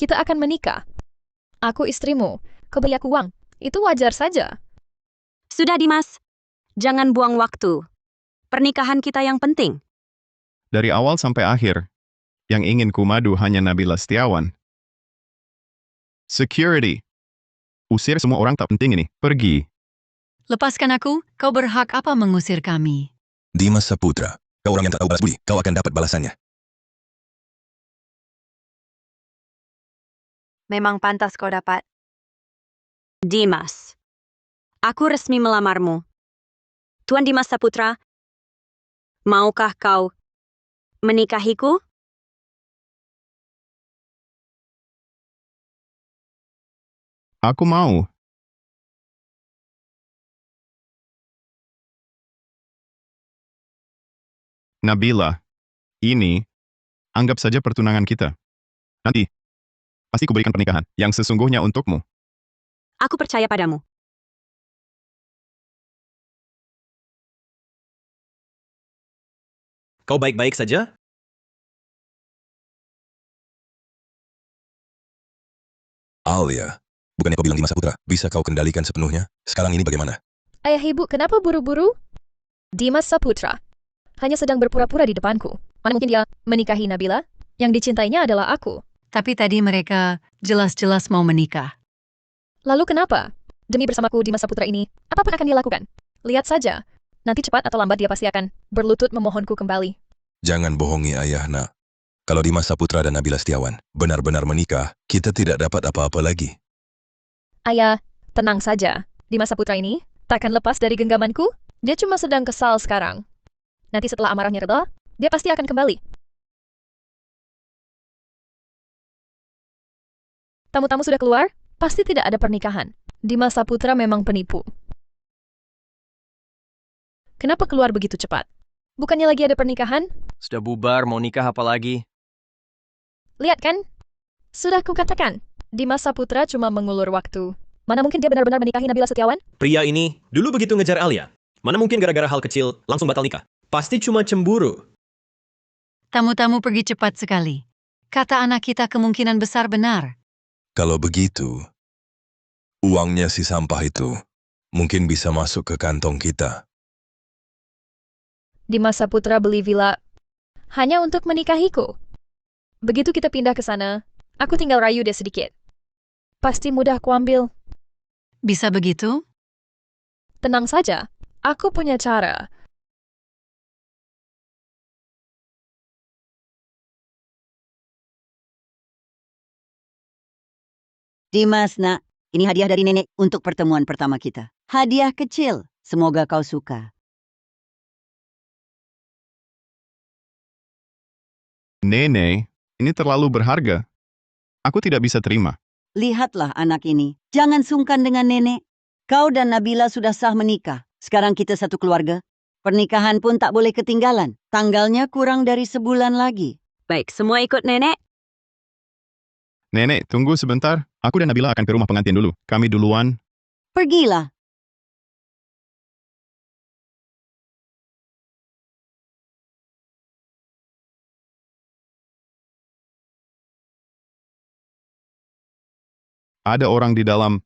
Speaker 1: Kita akan menikah. Aku istrimu. Kau beri aku uang. Itu wajar saja.
Speaker 4: Sudah Dimas, jangan buang waktu. Pernikahan kita yang penting.
Speaker 2: Dari awal sampai akhir, yang ingin ku madu hanya Nabila Setiawan. Security. Usir semua orang tak penting ini. Pergi.
Speaker 8: Lepaskan aku, kau berhak apa mengusir kami?
Speaker 7: Dimas Saputra, kau orang yang tak tahu balas budi. Kau akan dapat balasannya.
Speaker 5: Memang pantas kau dapat.
Speaker 4: Dimas, aku resmi melamarmu. Tuan Dimas Saputra, maukah kau menikahiku?
Speaker 2: Aku mau. Nabila, ini, anggap saja pertunangan kita. Nanti, pasti kuberikan pernikahan yang sesungguhnya untukmu.
Speaker 4: Aku percaya padamu.
Speaker 3: Kau baik-baik saja?
Speaker 7: Alia, bukannya kau bilang Dimas Saputra, bisa kau kendalikan sepenuhnya? Sekarang ini bagaimana?
Speaker 1: Ayah ibu, kenapa buru-buru? Dimas Saputra hanya sedang berpura-pura di depanku. Mana mungkin dia menikahi Nabila? Yang dicintainya adalah aku.
Speaker 8: Tapi tadi mereka jelas-jelas mau menikah.
Speaker 1: Lalu kenapa? Demi bersamaku Dimas Saputra ini, apa pun akan dia lakukan? Lihat saja. Nanti cepat atau lambat dia pasti akan berlutut memohonku kembali.
Speaker 7: Jangan bohongi ayah, nak. Kalau Dimas Saputra dan Nabila Setiawan benar-benar menikah, kita tidak dapat apa-apa lagi.
Speaker 1: Ayah, tenang saja. Dimas Saputra ini takkan lepas dari genggamanku. Dia cuma sedang kesal sekarang. Nanti setelah amarahnya reda, dia pasti akan kembali. Tamu-tamu sudah keluar, pasti tidak ada pernikahan. Dimas Saputra memang penipu. Kenapa keluar begitu cepat? Bukannya lagi ada pernikahan?
Speaker 9: Sudah bubar, mau nikah apa lagi?
Speaker 1: Lihat kan? Sudah kukatakan, Dimas Saputra cuma mengulur waktu. Mana mungkin dia benar-benar menikahi Nabila Setiawan?
Speaker 3: Pria ini dulu begitu ngejar Alia. Mana mungkin gara-gara hal kecil langsung batal nikah? Pasti cuma cemburu.
Speaker 8: Tamu-tamu pergi cepat sekali. Kata anak kita kemungkinan besar benar.
Speaker 7: Kalau begitu, uangnya si sampah itu mungkin bisa masuk ke kantong kita.
Speaker 1: Dimas Saputra beli villa hanya untuk menikahiku. Begitu kita pindah ke sana, aku tinggal rayu dia sedikit. Pasti mudah kuambil.
Speaker 8: Bisa begitu?
Speaker 1: Tenang saja, aku punya cara.
Speaker 13: Dimas, nak, ini hadiah dari nenek untuk pertemuan pertama kita. Hadiah kecil, semoga kau suka.
Speaker 2: Nenek, ini terlalu berharga. Aku tidak bisa terima.
Speaker 13: Lihatlah anak ini, jangan sungkan dengan nenek. Kau dan Nabila sudah sah menikah. Sekarang kita satu keluarga. Pernikahan pun tak boleh ketinggalan. Tanggalnya kurang dari sebulan lagi.
Speaker 4: Baik, semua ikut nenek.
Speaker 2: Nenek, tunggu sebentar. Aku dan Nabila akan ke rumah pengantin dulu. Kami duluan.
Speaker 13: Pergilah.
Speaker 2: Ada orang di dalam.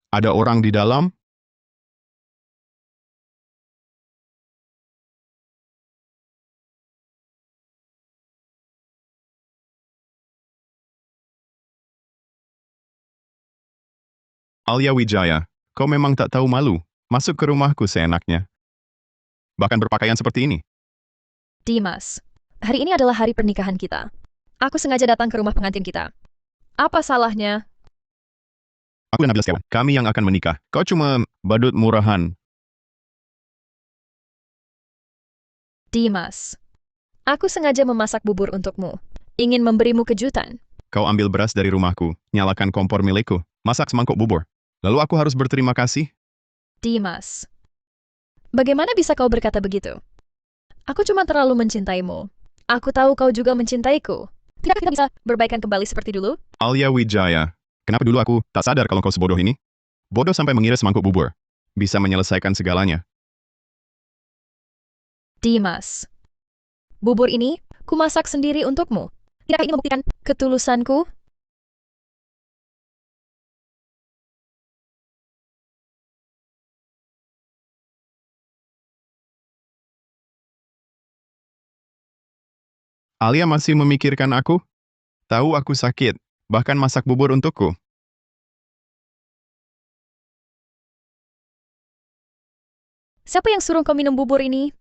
Speaker 2: Ada orang di dalam? Alia Wijaya, kau memang tak tahu malu, masuk ke rumahku seenaknya. Bahkan berpakaian seperti ini.
Speaker 1: Dimas, hari ini adalah hari pernikahan kita. Aku sengaja datang ke rumah pengantin kita. Apa salahnya?
Speaker 2: Aku dan Nabila sekawan, kami yang akan menikah. Kau cuma badut murahan.
Speaker 1: Dimas, aku sengaja memasak bubur untukmu. Ingin memberimu kejutan.
Speaker 2: Kau ambil beras dari rumahku, nyalakan kompor milikku, masak semangkuk bubur. Lalu aku harus berterima kasih?
Speaker 1: Dimas, bagaimana bisa kau berkata begitu? Aku cuma terlalu mencintaimu. Aku tahu kau juga mencintaiku. Tidakkah kita bisa berbaikan kembali seperti dulu?
Speaker 2: Alia Wijaya, kenapa dulu aku tak sadar kalau kau sebodoh ini? Bodoh sampai mengira semangkuk bubur bisa menyelesaikan segalanya.
Speaker 1: Dimas, bubur ini kumasak sendiri untukmu. Tidakkah ini membuktikan ketulusanku?
Speaker 2: Alia masih memikirkan aku? Tahu aku sakit, bahkan masak bubur untukku.
Speaker 1: Siapa yang suruh kau minum bubur ini?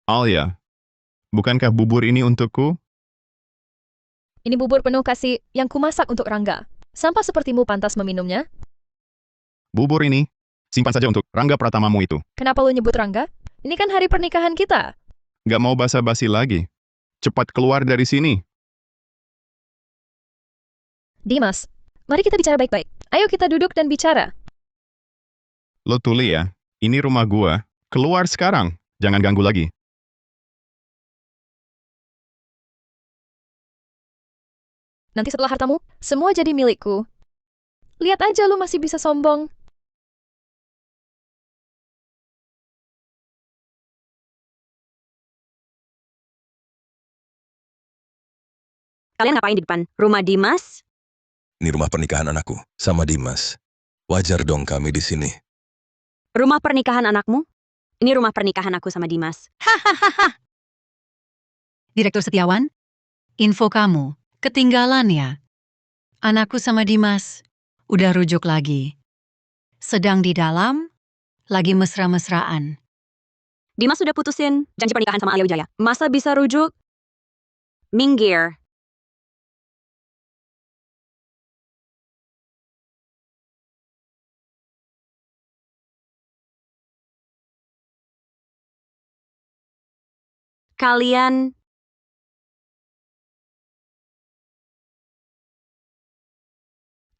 Speaker 2: Alia, bukankah bubur ini untukku?
Speaker 1: Ini bubur penuh kasih yang kumasak untuk Rangga. Sampah sepertimu pantas meminumnya.
Speaker 2: Bubur ini, simpan saja untuk Rangga Pratamamu itu.
Speaker 1: Kenapa lu nyebut Rangga? Ini kan hari pernikahan kita.
Speaker 2: Gak mau basa-basi lagi. Cepat keluar dari sini.
Speaker 1: Dimas, mari kita bicara baik-baik. Ayo kita duduk dan bicara.
Speaker 2: Lo tuli ya, ini rumah gua. Keluar sekarang, jangan ganggu lagi.
Speaker 1: Nanti setelah hartamu, semua jadi milikku. Lihat aja lu masih bisa sombong.
Speaker 4: Kalian ngapain di depan rumah Dimas?
Speaker 7: Ini rumah pernikahan anakku, sama Dimas. Wajar dong kami di sini.
Speaker 4: Rumah pernikahan anakmu? Ini rumah pernikahan aku sama Dimas. Hahaha.
Speaker 8: Direktur Setiawan, info kamu ketinggalan ya. Anakku sama Dimas udah rujuk lagi. Sedang di dalam, lagi mesra-mesraan.
Speaker 4: Dimas sudah putusin janji pernikahan sama Alia Wijaya. Masa bisa rujuk? Minggir.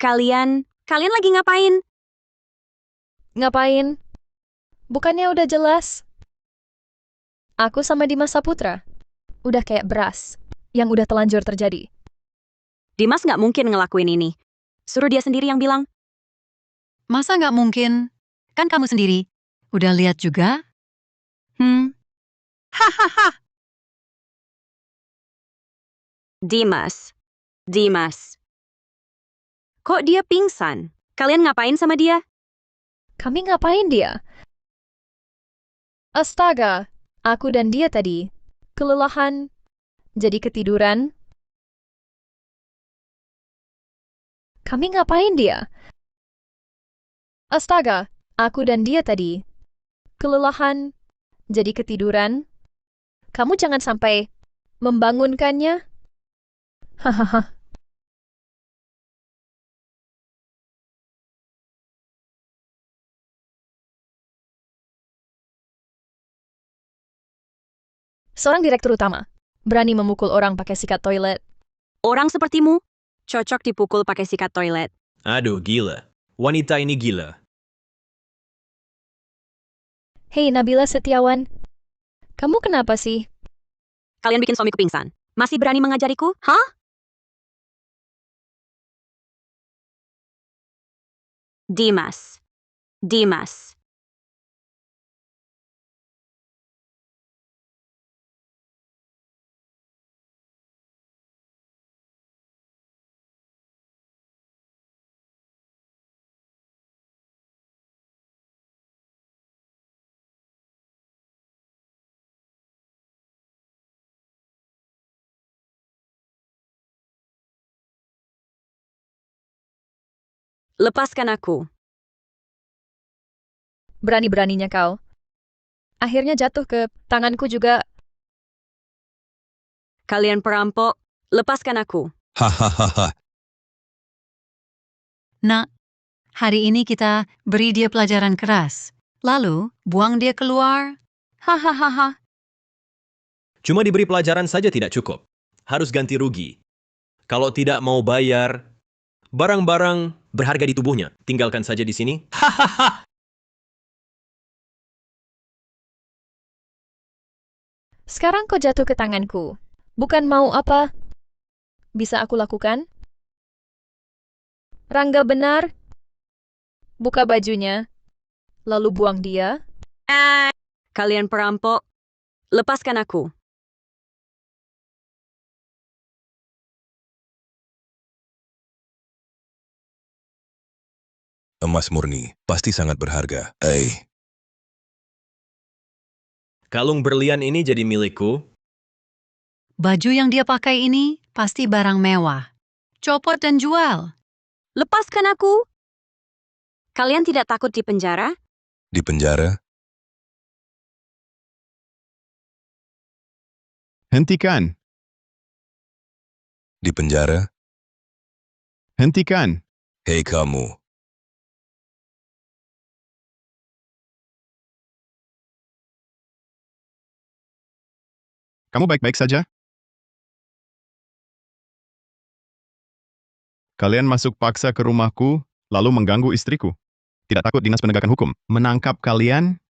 Speaker 4: Kalian lagi ngapain?
Speaker 1: Ngapain? Bukannya udah jelas? Aku sama Dimas Saputra. Udah kayak beras yang udah telanjur terjadi.
Speaker 4: Dimas nggak mungkin ngelakuin ini. Suruh dia sendiri yang bilang.
Speaker 8: Masa nggak mungkin? Kan kamu sendiri. Udah lihat juga?
Speaker 4: Hahaha. Dimas. Kok dia pingsan? Kalian ngapain sama dia?
Speaker 1: Kami ngapain dia? Astaga, aku dan dia tadi kelelahan, jadi ketiduran. Kami ngapain dia? Astaga, aku dan dia tadi kelelahan, jadi ketiduran. Kamu jangan sampai membangunkannya. Hahaha. Seorang direktur utama berani memukul orang pakai sikat toilet.
Speaker 4: Orang sepertimu cocok dipukul pakai sikat toilet.
Speaker 3: Aduh, gila. Wanita ini gila.
Speaker 1: Hei Nabila Setiawan, kamu kenapa sih?
Speaker 4: Kalian bikin suamiku pingsan. Masih berani mengajariku? Hah? Dimas. Lepaskan aku.
Speaker 1: Berani-beraninya kau. Akhirnya jatuh ke tanganku juga.
Speaker 4: Kalian perampok, lepaskan aku.
Speaker 7: Hahaha.
Speaker 8: Nak, hari ini kita beri dia pelajaran keras. Lalu, buang dia keluar. Hahaha.
Speaker 3: Cuma diberi pelajaran saja tidak cukup. Harus ganti rugi. Kalau tidak mau bayar, barang-barang berharga di tubuhnya, tinggalkan saja di sini. Hahaha.
Speaker 1: Sekarang kau jatuh ke tanganku. Bukan mau apa? Bisa aku lakukan? Rangga benar. Buka bajunya. Lalu buang dia.
Speaker 4: Kalian perampok, lepaskan aku.
Speaker 7: Emas murni, pasti sangat berharga.
Speaker 3: Kalung berlian ini jadi milikku.
Speaker 8: Baju yang dia pakai ini pasti barang mewah. Copot dan jual.
Speaker 4: Lepaskan aku. Kalian tidak takut di penjara?
Speaker 7: Di penjara?
Speaker 2: Hentikan.
Speaker 7: Di penjara?
Speaker 2: Hentikan.
Speaker 7: Hei kamu.
Speaker 2: Kamu baik-baik saja? Kalian masuk paksa ke rumahku, lalu mengganggu istriku. Tidak takut dinas penegakan hukum menangkap kalian?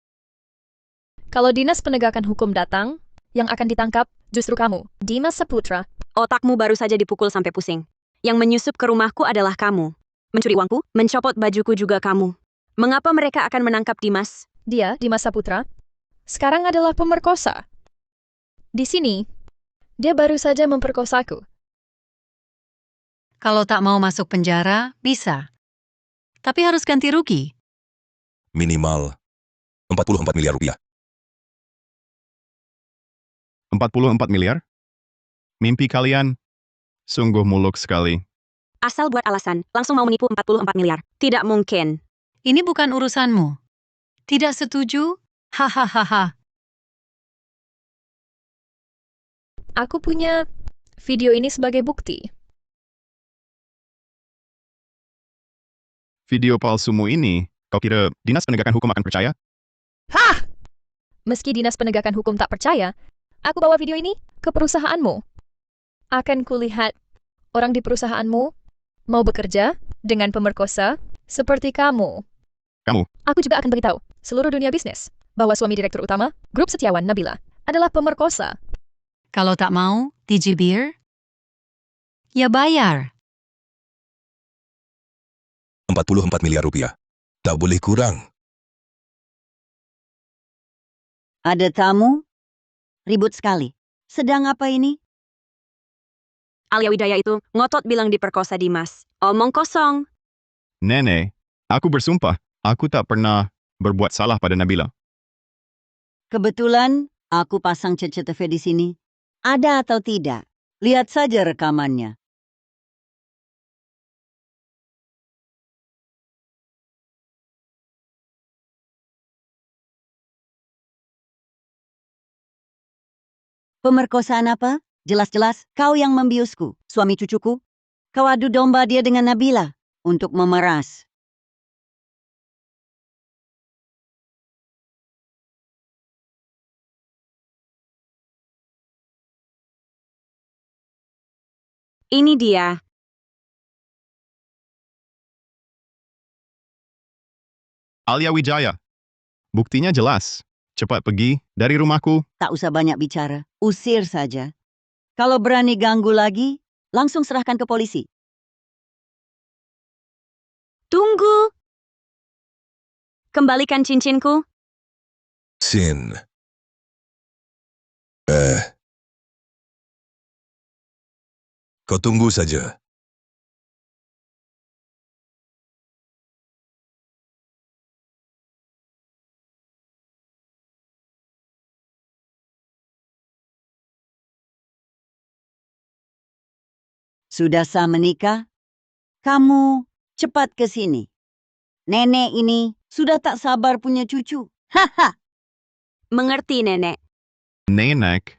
Speaker 1: Kalau dinas penegakan hukum datang, yang akan ditangkap justru kamu, Dimas Saputra.
Speaker 4: Otakmu baru saja dipukul sampai pusing. Yang menyusup ke rumahku adalah kamu. Mencuri uangku, mencopot bajuku juga kamu. Mengapa mereka akan menangkap Dimas?
Speaker 1: Dia, Dimas Saputra, sekarang adalah pemerkosa. Di sini, dia baru saja memperkosaku.
Speaker 8: Kalau tak mau masuk penjara, bisa. Tapi harus ganti rugi.
Speaker 7: Minimal 44 miliar rupiah.
Speaker 2: 44 miliar? Mimpi kalian sungguh muluk sekali.
Speaker 4: Asal buat alasan, langsung mau menipu 44 miliar. Tidak mungkin.
Speaker 8: Ini bukan urusanmu. Tidak setuju? Hahaha.
Speaker 1: Aku punya video ini sebagai bukti.
Speaker 2: Video palsumu ini, kau kira dinas penegakan hukum akan percaya?
Speaker 1: Hah! Meski dinas penegakan hukum tak percaya, aku bawa video ini ke perusahaanmu. Akan kulihat orang di perusahaanmu mau bekerja dengan pemerkosa seperti kamu.
Speaker 2: Kamu?
Speaker 1: Aku juga akan beritahu seluruh dunia bisnis bahwa suami direktur utama, Grup Setiawan Nabila, adalah pemerkosa.
Speaker 8: Kalau tak mau, dijibir? Ya bayar.
Speaker 7: 44 miliar rupiah. Tak boleh kurang.
Speaker 13: Ada tamu? Ribut sekali. Sedang apa ini?
Speaker 4: Alia Widaya itu ngotot bilang diperkosa Dimas. Omong kosong.
Speaker 2: Nenek, aku bersumpah, aku tak pernah berbuat salah pada Nabila.
Speaker 13: Kebetulan aku pasang CCTV di sini. Ada atau tidak? Lihat saja rekamannya. Pemerkosaan apa? Jelas-jelas kau yang membiusku, suami cucuku. Kau adu domba dia dengan Nabila untuk memeras.
Speaker 4: Ini dia.
Speaker 2: Alia Wijaya. Buktinya jelas. Cepat pergi dari rumahku.
Speaker 13: Tak usah banyak bicara, usir saja. Kalau berani ganggu lagi, langsung serahkan ke polisi.
Speaker 4: Tunggu. Kembalikan cincinku.
Speaker 7: Sin. Kau tunggu saja.
Speaker 13: Sudah sah menikah? Kamu cepat ke sini. Nenek ini sudah tak sabar punya cucu. Haha.
Speaker 4: Mengerti, Nenek.
Speaker 2: Nenek,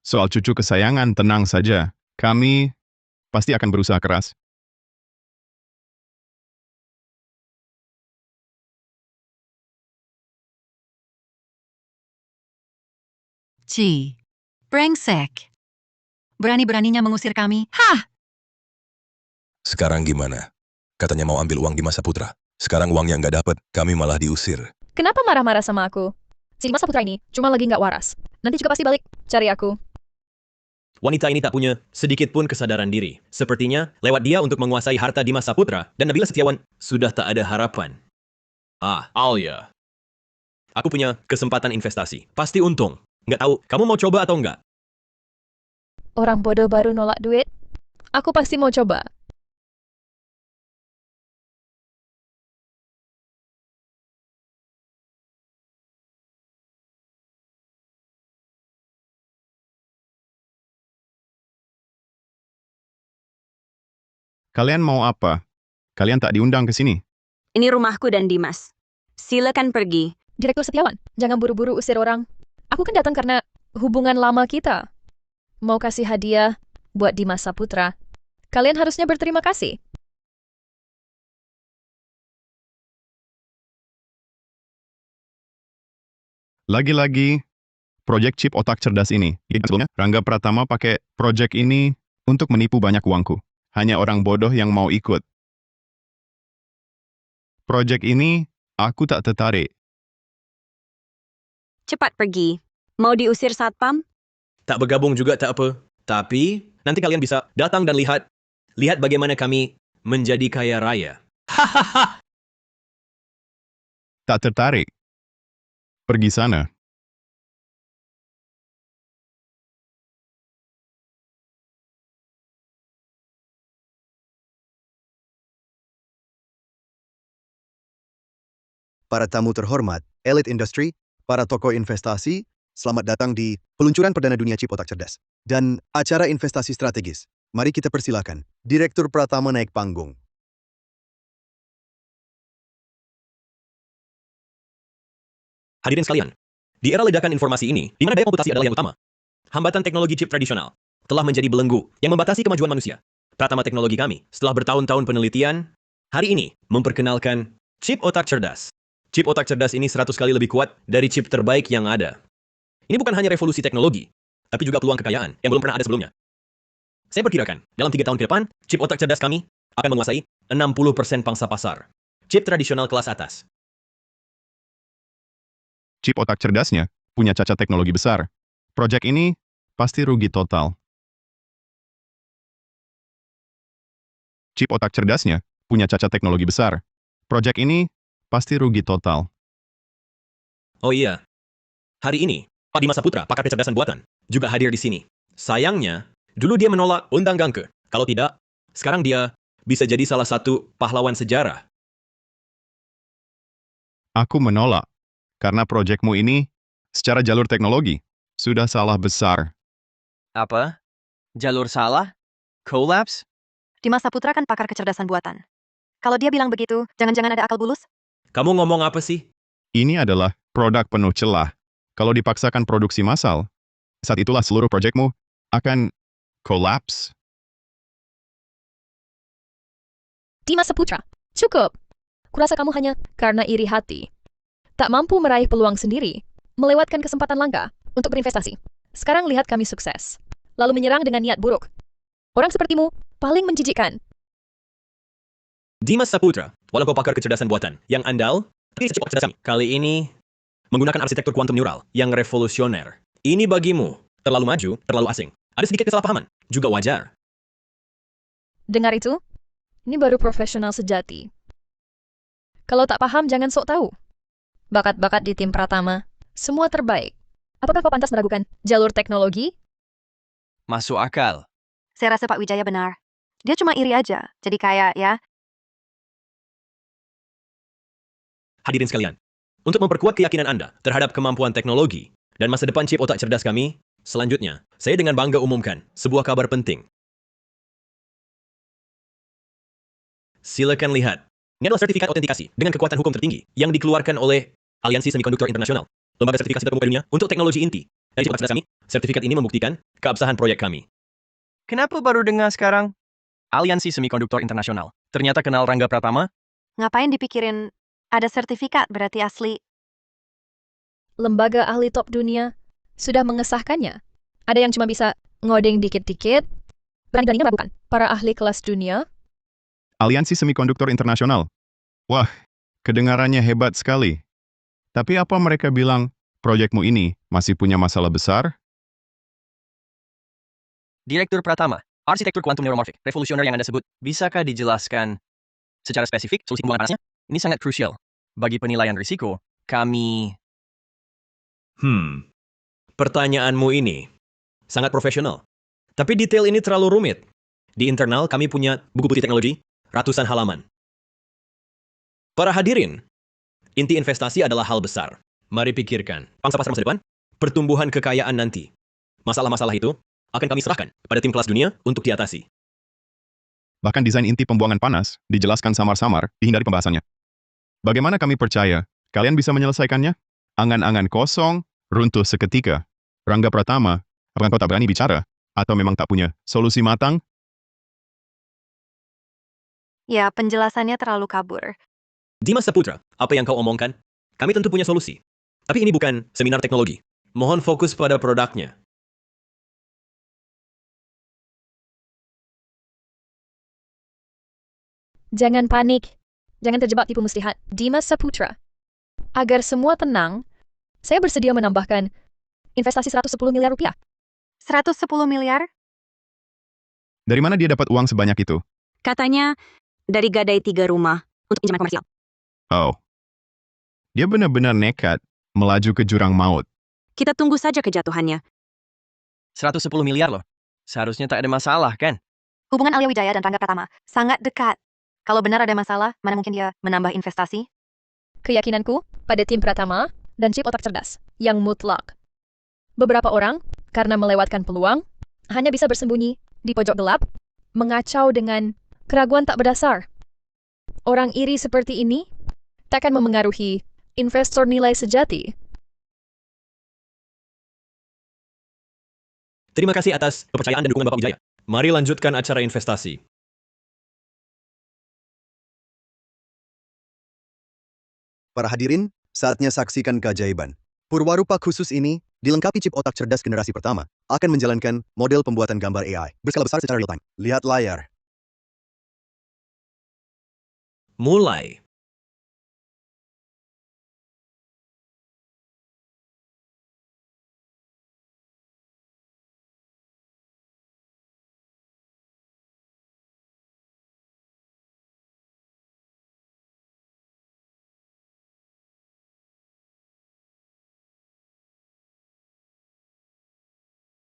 Speaker 2: soal cucu kesayangan tenang saja. Kami pasti akan berusaha keras.
Speaker 8: Ci, brengsek. Berani-beraninya mengusir kami. Hah!
Speaker 7: Sekarang gimana? Katanya mau ambil uang di Masa Putra. Sekarang uangnya nggak dapat, kami malah diusir.
Speaker 1: Kenapa marah-marah sama aku? Si Dimas Saputra ini cuma lagi nggak waras. Nanti juga pasti balik cari aku.
Speaker 3: Wanita ini tak punya sedikit pun kesadaran diri. Sepertinya, lewat dia untuk menguasai harta Dimas Saputra dan Nabila Setiawan, sudah tak ada harapan. Alia. Aku punya kesempatan investasi. Pasti untung. Nggak tahu, kamu mau coba atau enggak?
Speaker 1: Orang bodoh baru nolak duit. Aku pasti mau coba.
Speaker 2: Kalian mau apa? Kalian tak diundang ke sini.
Speaker 4: Ini rumahku dan Dimas. Silakan pergi.
Speaker 1: Direktur Setiawan, jangan buru-buru usir orang. Aku kan datang karena hubungan lama kita. Mau kasih hadiah buat Dimas Saputra. Kalian harusnya berterima kasih.
Speaker 2: Lagi-lagi, proyek chip otak cerdas ini. Sebelumnya, Rangga Pratama pakai proyek ini untuk menipu banyak uangku. Hanya orang bodoh yang mau ikut. Proyek ini, aku tak tertarik.
Speaker 4: Cepat pergi. Mau diusir satpam?
Speaker 3: Tak bergabung juga tak apa. Tapi, nanti kalian bisa datang dan lihat bagaimana kami menjadi kaya raya. Hahaha.
Speaker 2: Tak tertarik. Pergi sana.
Speaker 6: Para tamu terhormat, elit industri, para tokoh investasi, selamat datang di peluncuran perdana dunia chip otak cerdas dan acara investasi strategis. Mari kita persilakan Direktur Pratama naik panggung.
Speaker 3: Hadirin sekalian, di era ledakan informasi ini, di mana daya komputasi adalah yang utama, hambatan teknologi chip tradisional telah menjadi belenggu yang membatasi kemajuan manusia. Pratama Teknologi kami, setelah bertahun-tahun penelitian, hari ini memperkenalkan chip otak cerdas. Chip otak cerdas ini 100 kali lebih kuat dari chip terbaik yang ada. Ini bukan hanya revolusi teknologi, tapi juga peluang kekayaan yang belum pernah ada sebelumnya. Saya perkirakan, dalam 3 tahun ke depan, chip otak cerdas kami akan menguasai 60% pangsa pasar. Chip tradisional kelas atas.
Speaker 2: Chip otak cerdasnya punya cacat teknologi besar. Proyek ini pasti rugi total. Chip otak cerdasnya punya cacat teknologi besar. Proyek ini pasti rugi total.
Speaker 3: Oh iya, hari ini, Pak Dimas Saputra, pakar kecerdasan buatan, juga hadir di sini. Sayangnya, dulu dia menolak undang Gangke. Kalau tidak, sekarang dia bisa jadi salah satu pahlawan sejarah.
Speaker 2: Aku menolak, karena proyekmu ini, secara jalur teknologi, sudah salah besar.
Speaker 9: Apa? Jalur salah? Collapse?
Speaker 5: Dimas Saputra kan pakar kecerdasan buatan. Kalau dia bilang begitu, jangan-jangan ada akal bulus?
Speaker 3: Kamu ngomong apa sih?
Speaker 2: Ini adalah produk penuh celah. Kalau dipaksakan produksi massal, saat itulah seluruh proyekmu akan collapse.
Speaker 1: Dimas Saputra, cukup. Kurasa kamu hanya karena iri hati. Tak mampu meraih peluang sendiri, melewatkan kesempatan langka untuk berinvestasi. Sekarang lihat kami sukses. Lalu menyerang dengan niat buruk. Orang sepertimu paling menjijikkan.
Speaker 3: Dimas Saputra, walau kau pakar kecerdasan buatan yang andal, tapi chip otak cerdas kami kali ini menggunakan arsitektur kuantum neural yang revolusioner. Ini bagimu terlalu maju, terlalu asing. Ada sedikit kesalahpahaman, juga wajar.
Speaker 1: Dengar itu? Ini baru profesional sejati. Kalau tak paham, jangan sok tahu. Bakat-bakat di tim Pratama, semua terbaik. Apakah kau pantas meragukan jalur teknologi?
Speaker 9: Masuk akal.
Speaker 5: Saya rasa Pak Wijaya benar. Dia cuma iri aja, jadi kaya ya.
Speaker 3: Hadirin sekalian, untuk memperkuat keyakinan Anda terhadap kemampuan teknologi dan masa depan chip otak cerdas kami, selanjutnya, saya dengan bangga umumkan sebuah kabar penting. Silakan lihat. Ini adalah sertifikat autentikasi dengan kekuatan hukum tertinggi yang dikeluarkan oleh Aliansi Semikonduktor Internasional, lembaga sertifikasi terkemuka dunia untuk teknologi inti. Dari chip otak cerdas kami, sertifikat ini membuktikan keabsahan proyek kami.
Speaker 9: Kenapa baru dengar sekarang? Aliansi Semikonduktor Internasional. Ternyata kenal Rangga Pratama?
Speaker 5: Ngapain dipikirin ada sertifikat berarti asli?
Speaker 1: Lembaga ahli top dunia sudah mengesahkannya. Ada yang cuma bisa ngoding dikit-dikit, berani-beraninya meragukan para ahli kelas dunia.
Speaker 2: Aliansi Semikonduktor Internasional. Wah, kedengarannya hebat sekali. Tapi apa mereka bilang, proyekmu ini masih punya masalah besar?
Speaker 9: Direktur Pratama, arsitektur kuantum neuromorphic, revolusioner yang Anda sebut, bisakah dijelaskan secara spesifik solusi pembuangan panasnya? Ini sangat krusial. Bagi penilaian risiko, kami...
Speaker 3: Pertanyaanmu ini sangat profesional. Tapi detail ini terlalu rumit. Di internal kami punya buku putih teknologi, ratusan halaman. Para hadirin, inti investasi adalah hal besar. Mari pikirkan, pangsa pasar masa depan, pertumbuhan kekayaan nanti. Masalah-masalah itu akan kami serahkan pada tim kelas dunia untuk diatasi.
Speaker 2: Bahkan desain inti pembuangan panas dijelaskan samar-samar, dihindari pembahasannya. Bagaimana kami percaya kalian bisa menyelesaikannya? Angan-angan kosong, runtuh seketika. Rangga Pratama, apakah kau tak berani bicara? Atau memang tak punya solusi matang?
Speaker 5: Ya, penjelasannya terlalu kabur.
Speaker 3: Dimas Saputra, apa yang kau omongkan? Kami tentu punya solusi. Tapi ini bukan seminar teknologi. Mohon fokus pada produknya.
Speaker 1: Jangan panik. Jangan terjebak tipu muslihat Dimas Saputra. Agar semua tenang, saya bersedia menambahkan investasi 110 miliar rupiah.
Speaker 5: 110 miliar?
Speaker 2: Dari mana dia dapat uang sebanyak itu?
Speaker 4: Katanya dari gadai 3 rumah untuk pinjaman komersial.
Speaker 2: Oh. Dia benar-benar nekat melaju ke jurang maut.
Speaker 4: Kita tunggu saja kejatuhannya.
Speaker 9: 110 miliar loh. Seharusnya tak ada masalah, kan?
Speaker 5: Hubungan Alia Wijaya dan Rangga Pratama sangat dekat. Kalau benar ada masalah, mana mungkin dia menambah investasi?
Speaker 1: Keyakinanku pada tim Pratama dan chip otak cerdas yang mutlak. Beberapa orang, karena melewatkan peluang, hanya bisa bersembunyi di pojok gelap, mengacau dengan keraguan tak berdasar. Orang iri seperti ini takkan memengaruhi investor nilai sejati.
Speaker 3: Terima kasih atas kepercayaan dan dukungan Bapak Wijaya. Mari lanjutkan acara investasi.
Speaker 6: Para hadirin, saatnya saksikan keajaiban. Purwarupa khusus ini, dilengkapi chip otak cerdas generasi pertama, akan menjalankan model pembuatan gambar AI berskala besar secara real-time. Lihat layar.
Speaker 3: Mulai.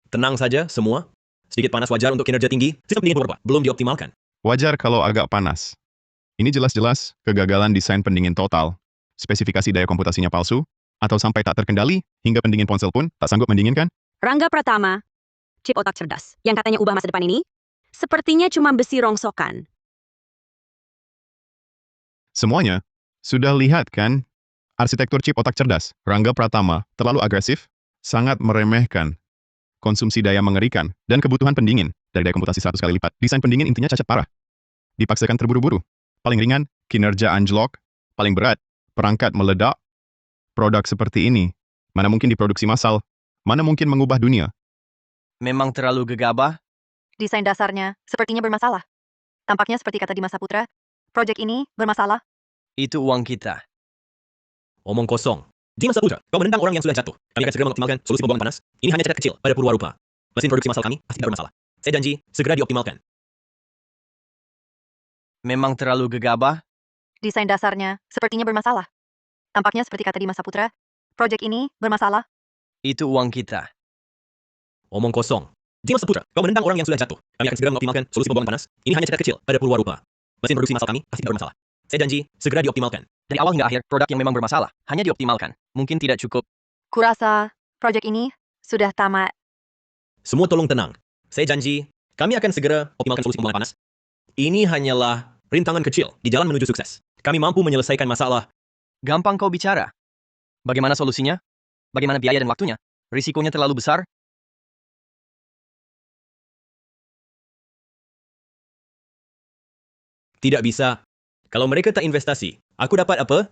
Speaker 3: Tenang saja semua. Sedikit panas wajar untuk kinerja tinggi. Sistem pendingin beberapa belum dioptimalkan.
Speaker 2: Wajar kalau agak panas. Ini jelas-jelas kegagalan desain pendingin total. Spesifikasi daya komputasinya palsu, atau sampai tak terkendali, hingga pendingin ponsel pun tak sanggup mendinginkan.
Speaker 4: Rangga Pratama, chip otak cerdas, yang katanya ubah masa depan ini, sepertinya cuma besi rongsokan.
Speaker 2: Semuanya, sudah lihat kan? Arsitektur chip otak cerdas, Rangga Pratama, terlalu agresif, sangat meremehkan. Konsumsi daya mengerikan, dan kebutuhan pendingin, dari daya komputasi 100 kali lipat. Desain pendingin intinya cacat parah. Dipaksakan terburu-buru. Paling ringan, kinerja anjlok. Paling berat, perangkat meledak. Produk seperti ini, mana mungkin diproduksi massal, mana mungkin mengubah dunia.
Speaker 9: Memang terlalu gegabah.
Speaker 5: Desain dasarnya sepertinya bermasalah. Tampaknya seperti kata Dimas Saputra, proyek ini bermasalah.
Speaker 9: Itu uang kita.
Speaker 3: Omong kosong. Dimas Saputra, kau menentang orang yang sudah jatuh. Kami akan segera mengoptimalkan solusi pembuangan panas. Ini hanya cacat kecil pada Purwarupa. Mesin produksi massal kami pasti tidak bermasalah. Saya janji, segera dioptimalkan.
Speaker 9: Memang terlalu gegabah.
Speaker 5: Desain dasarnya sepertinya bermasalah. Tampaknya seperti kata Dimas Saputra, proyek ini bermasalah.
Speaker 9: Itu uang kita.
Speaker 3: Omong kosong. Dimas Saputra, kau menentang orang yang sudah jatuh. Kami akan segera mengoptimalkan solusi pembuangan panas. Ini hanya cacat kecil pada Purwarupa. Mesin produksi massal kami pasti tidak bermasalah. Saya janji, segera dioptimalkan.
Speaker 9: Dari awal hingga akhir, produk yang memang bermasalah hanya dioptimalkan. Mungkin tidak cukup.
Speaker 5: Kurasa proyek ini sudah tamat.
Speaker 3: Semua tolong tenang. Saya janji, kami akan segera optimalkan solusi pembuangan panas. Ini hanyalah rintangan kecil di jalan menuju sukses. Kami mampu menyelesaikan masalah.
Speaker 9: Gampang kau bicara. Bagaimana solusinya? Bagaimana biaya dan waktunya? Risikonya terlalu besar?
Speaker 3: Tidak bisa. Kalau mereka tak investasi, aku dapat apa?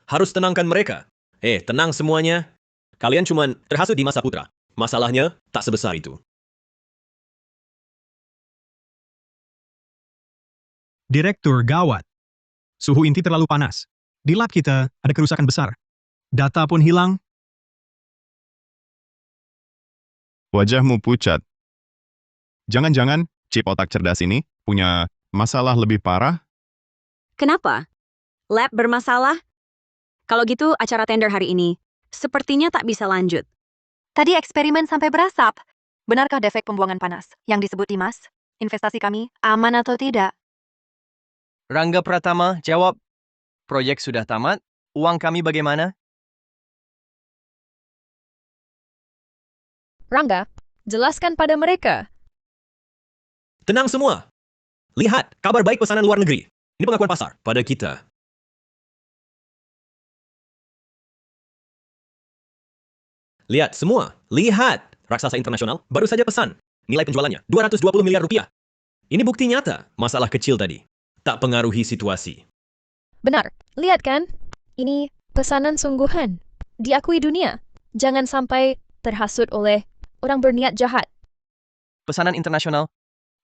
Speaker 3: Harus tenangkan mereka. Tenang semuanya. Kalian cuma terhasut di Masa Putra. Masalahnya tak sebesar itu.
Speaker 14: Direktur, gawat. Suhu inti terlalu panas. Di lab kita ada kerusakan besar. Data pun hilang.
Speaker 2: Wajahmu pucat. Jangan-jangan chip otak cerdas ini punya masalah lebih parah?
Speaker 4: Kenapa? Lab bermasalah? Kalau gitu, acara tender hari ini sepertinya tak bisa lanjut.
Speaker 5: Tadi eksperimen sampai berasap. Benarkah defek pembuangan panas yang disebut Dimas? Investasi kami aman atau tidak?
Speaker 9: Rangga Pratama jawab, proyek sudah tamat, uang kami bagaimana?
Speaker 1: Rangga, jelaskan pada mereka.
Speaker 3: Tenang semua. Lihat, kabar baik pesanan luar negeri. Ini pengakuan pasar pada kita. Lihat semua, lihat. Raksasa internasional baru saja pesan. Nilai penjualannya 220 miliar rupiah. Ini bukti nyata, masalah kecil tadi. Tak pengaruhi situasi.
Speaker 1: Benar, lihat kan? Ini pesanan sungguhan. Diakui dunia. Jangan sampai terhasut oleh orang berniat jahat.
Speaker 9: Pesanan internasional?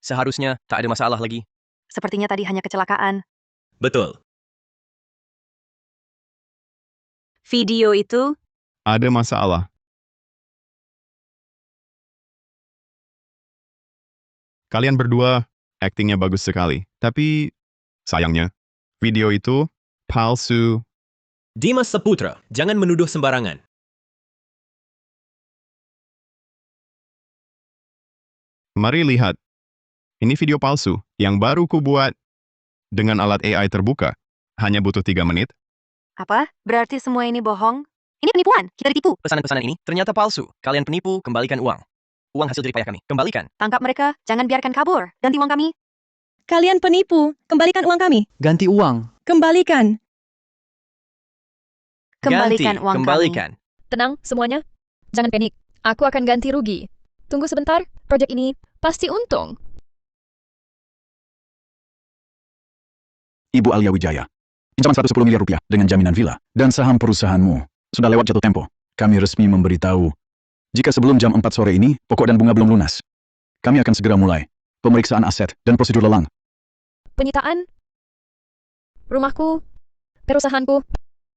Speaker 9: Seharusnya tak ada masalah lagi.
Speaker 5: Sepertinya tadi hanya kecelakaan.
Speaker 3: Betul.
Speaker 4: Video itu
Speaker 2: Ada masalah. Kalian berdua aktingnya bagus sekali. Tapi, sayangnya, video itu palsu.
Speaker 3: Dimas Saputra, jangan menuduh sembarangan.
Speaker 2: Mari lihat. Ini video palsu yang baru ku buat dengan alat AI terbuka. Hanya butuh 3 menit.
Speaker 5: Apa? Berarti semua ini bohong? Ini penipuan, kita ditipu.
Speaker 9: Pesanan-pesanan ini ternyata palsu. Kalian penipu, kembalikan uang. Uang hasil jerih payah kami, kembalikan.
Speaker 5: Tangkap mereka, jangan biarkan kabur. Ganti uang kami.
Speaker 10: Kalian penipu, kembalikan uang kami.
Speaker 11: Ganti uang.
Speaker 10: Kembalikan.
Speaker 5: Kembalikan uang
Speaker 9: kembalikan.
Speaker 1: Tenang semuanya. Jangan panik. Aku akan ganti rugi. Tunggu sebentar, proyek ini pasti untung.
Speaker 12: Ibu Alia Wijaya. Pinjaman 110 miliar rupiah dengan jaminan villa dan saham perusahaanmu. Sudah lewat jatuh tempo. Kami resmi memberitahu, jika sebelum jam 4 sore ini, pokok dan bunga belum lunas, kami akan segera mulai pemeriksaan aset dan prosedur lelang.
Speaker 1: Penyitaan. Rumahku. Perusahaanku.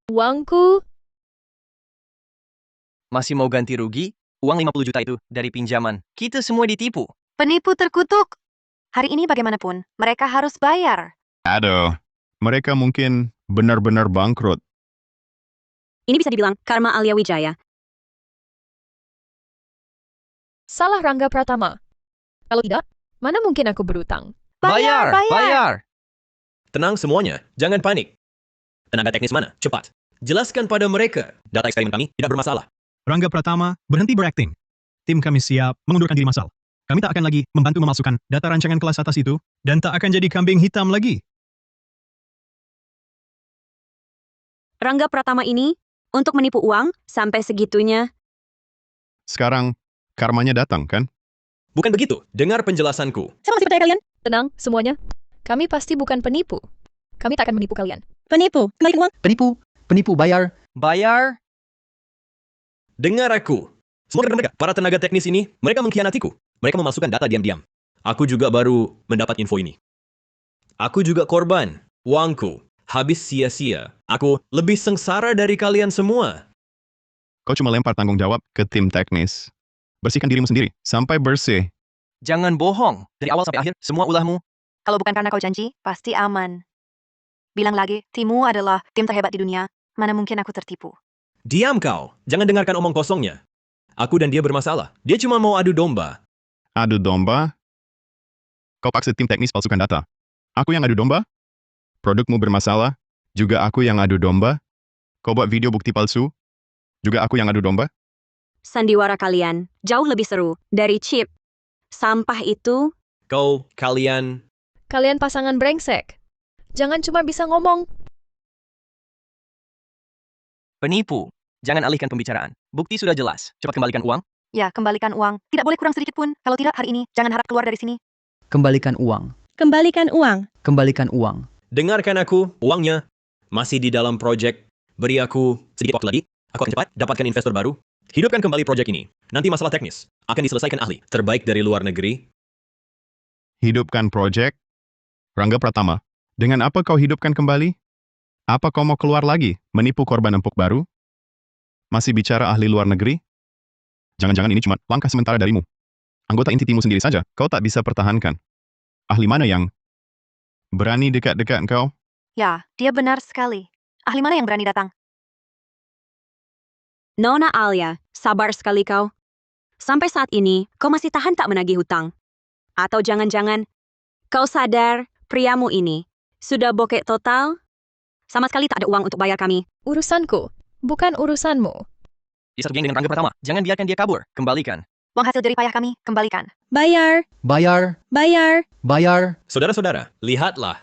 Speaker 1: Uangku.
Speaker 9: Masih mau ganti rugi? Uang 50 juta itu dari pinjaman. Kita semua ditipu.
Speaker 5: Penipu terkutuk. Hari ini bagaimanapun, mereka harus bayar.
Speaker 2: Aduh, mereka mungkin benar-benar bangkrut.
Speaker 4: ini bisa dibilang karma Alia Wijaya.
Speaker 1: Salah Rangga Pratama. Kalau tidak, mana mungkin aku berutang?
Speaker 9: Bayar.
Speaker 3: Tenang semuanya, jangan panik. Tenaga teknis mana? Cepat. Jelaskan pada mereka. Data eksperimen kami tidak bermasalah.
Speaker 14: Rangga Pratama, berhenti berakting. Tim kami siap mengundurkan diri massal. Kami tak akan lagi membantu memasukkan data rancangan kelas atas itu, dan tak akan jadi kambing hitam lagi.
Speaker 4: Rangga Pratama ini, untuk menipu uang, sampai segitunya.
Speaker 2: Sekarang, karmanya datang, kan?
Speaker 3: Bukan begitu. Dengar penjelasanku.
Speaker 10: Saya masih percaya kalian.
Speaker 1: Tenang, semuanya. Kami pasti bukan penipu. Kami tak akan menipu kalian.
Speaker 10: Penipu, kembalikan uang.
Speaker 11: Penipu, bayar.
Speaker 9: Bayar?
Speaker 3: Dengar aku. Semua rekan mereka, para tenaga teknis ini, mereka mengkhianatiku. Mereka memasukkan data diam-diam. Aku juga baru mendapat info ini. Aku juga korban. Uangku habis sia-sia. Aku lebih sengsara dari kalian semua.
Speaker 2: Kau cuma lempar tanggung jawab ke tim teknis. Bersihkan dirimu sendiri, sampai bersih.
Speaker 9: Jangan bohong. Dari awal sampai akhir, semua ulahmu.
Speaker 5: Kalau bukan karena kau janji, pasti aman. Bilang lagi, timmu adalah tim terhebat di dunia. Mana mungkin aku tertipu.
Speaker 3: Diam kau. Jangan dengarkan omong kosongnya. Aku dan dia bermasalah. Dia cuma mau adu domba.
Speaker 2: Adu domba? Kau paksa tim teknis palsukan data. Aku yang adu domba? Produkmu bermasalah? Juga aku yang adu domba? Kau buat video bukti palsu? Juga aku yang adu domba?
Speaker 4: Sandiwara kalian jauh lebih seru dari chip. Sampah itu.
Speaker 3: Kalian...
Speaker 1: Kalian pasangan brengsek. Jangan cuma bisa ngomong.
Speaker 9: Penipu. Jangan alihkan pembicaraan. Bukti sudah jelas. Cepat kembalikan uang.
Speaker 5: Ya, kembalikan uang. Tidak boleh kurang sedikit pun. Kalau tidak hari ini, jangan harap keluar dari sini.
Speaker 11: Kembalikan uang.
Speaker 10: Kembalikan uang.
Speaker 11: Kembalikan uang.
Speaker 3: Dengarkan aku, uangnya masih di dalam proyek. Beri aku sedikit waktu lagi. Aku akan cepat dapatkan investor baru. Hidupkan kembali proyek ini. Nanti masalah teknis akan diselesaikan ahli terbaik dari luar negeri.
Speaker 2: Hidupkan proyek. Rangga Pratama, dengan apa kau hidupkan kembali? Apa kau mau keluar lagi, menipu korban empuk baru? Masih bicara ahli luar negeri? Jangan-jangan ini cuma langkah sementara darimu. Anggota inti timmu sendiri saja, kau tak bisa pertahankan. Ahli mana yang berani dekat-dekat kau?
Speaker 5: Ya, dia benar sekali. Ahli mana yang berani datang?
Speaker 4: Nona Alia, sabar sekali kau. Sampai saat ini, kau masih tahan tak menagih hutang? Atau jangan-jangan, kau sadar priamu ini sudah bokek total? Sama sekali tak ada uang untuk bayar kami.
Speaker 1: Urusanku, bukan urusanmu.
Speaker 9: Di satu geng dengan Rangga Pratama. Jangan biarkan dia kabur. Kembalikan.
Speaker 5: Uang hasil jerih payah kami, kembalikan.
Speaker 10: Bayar.
Speaker 11: Bayar.
Speaker 10: Bayar.
Speaker 11: Bayar.
Speaker 3: Saudara-saudara, lihatlah.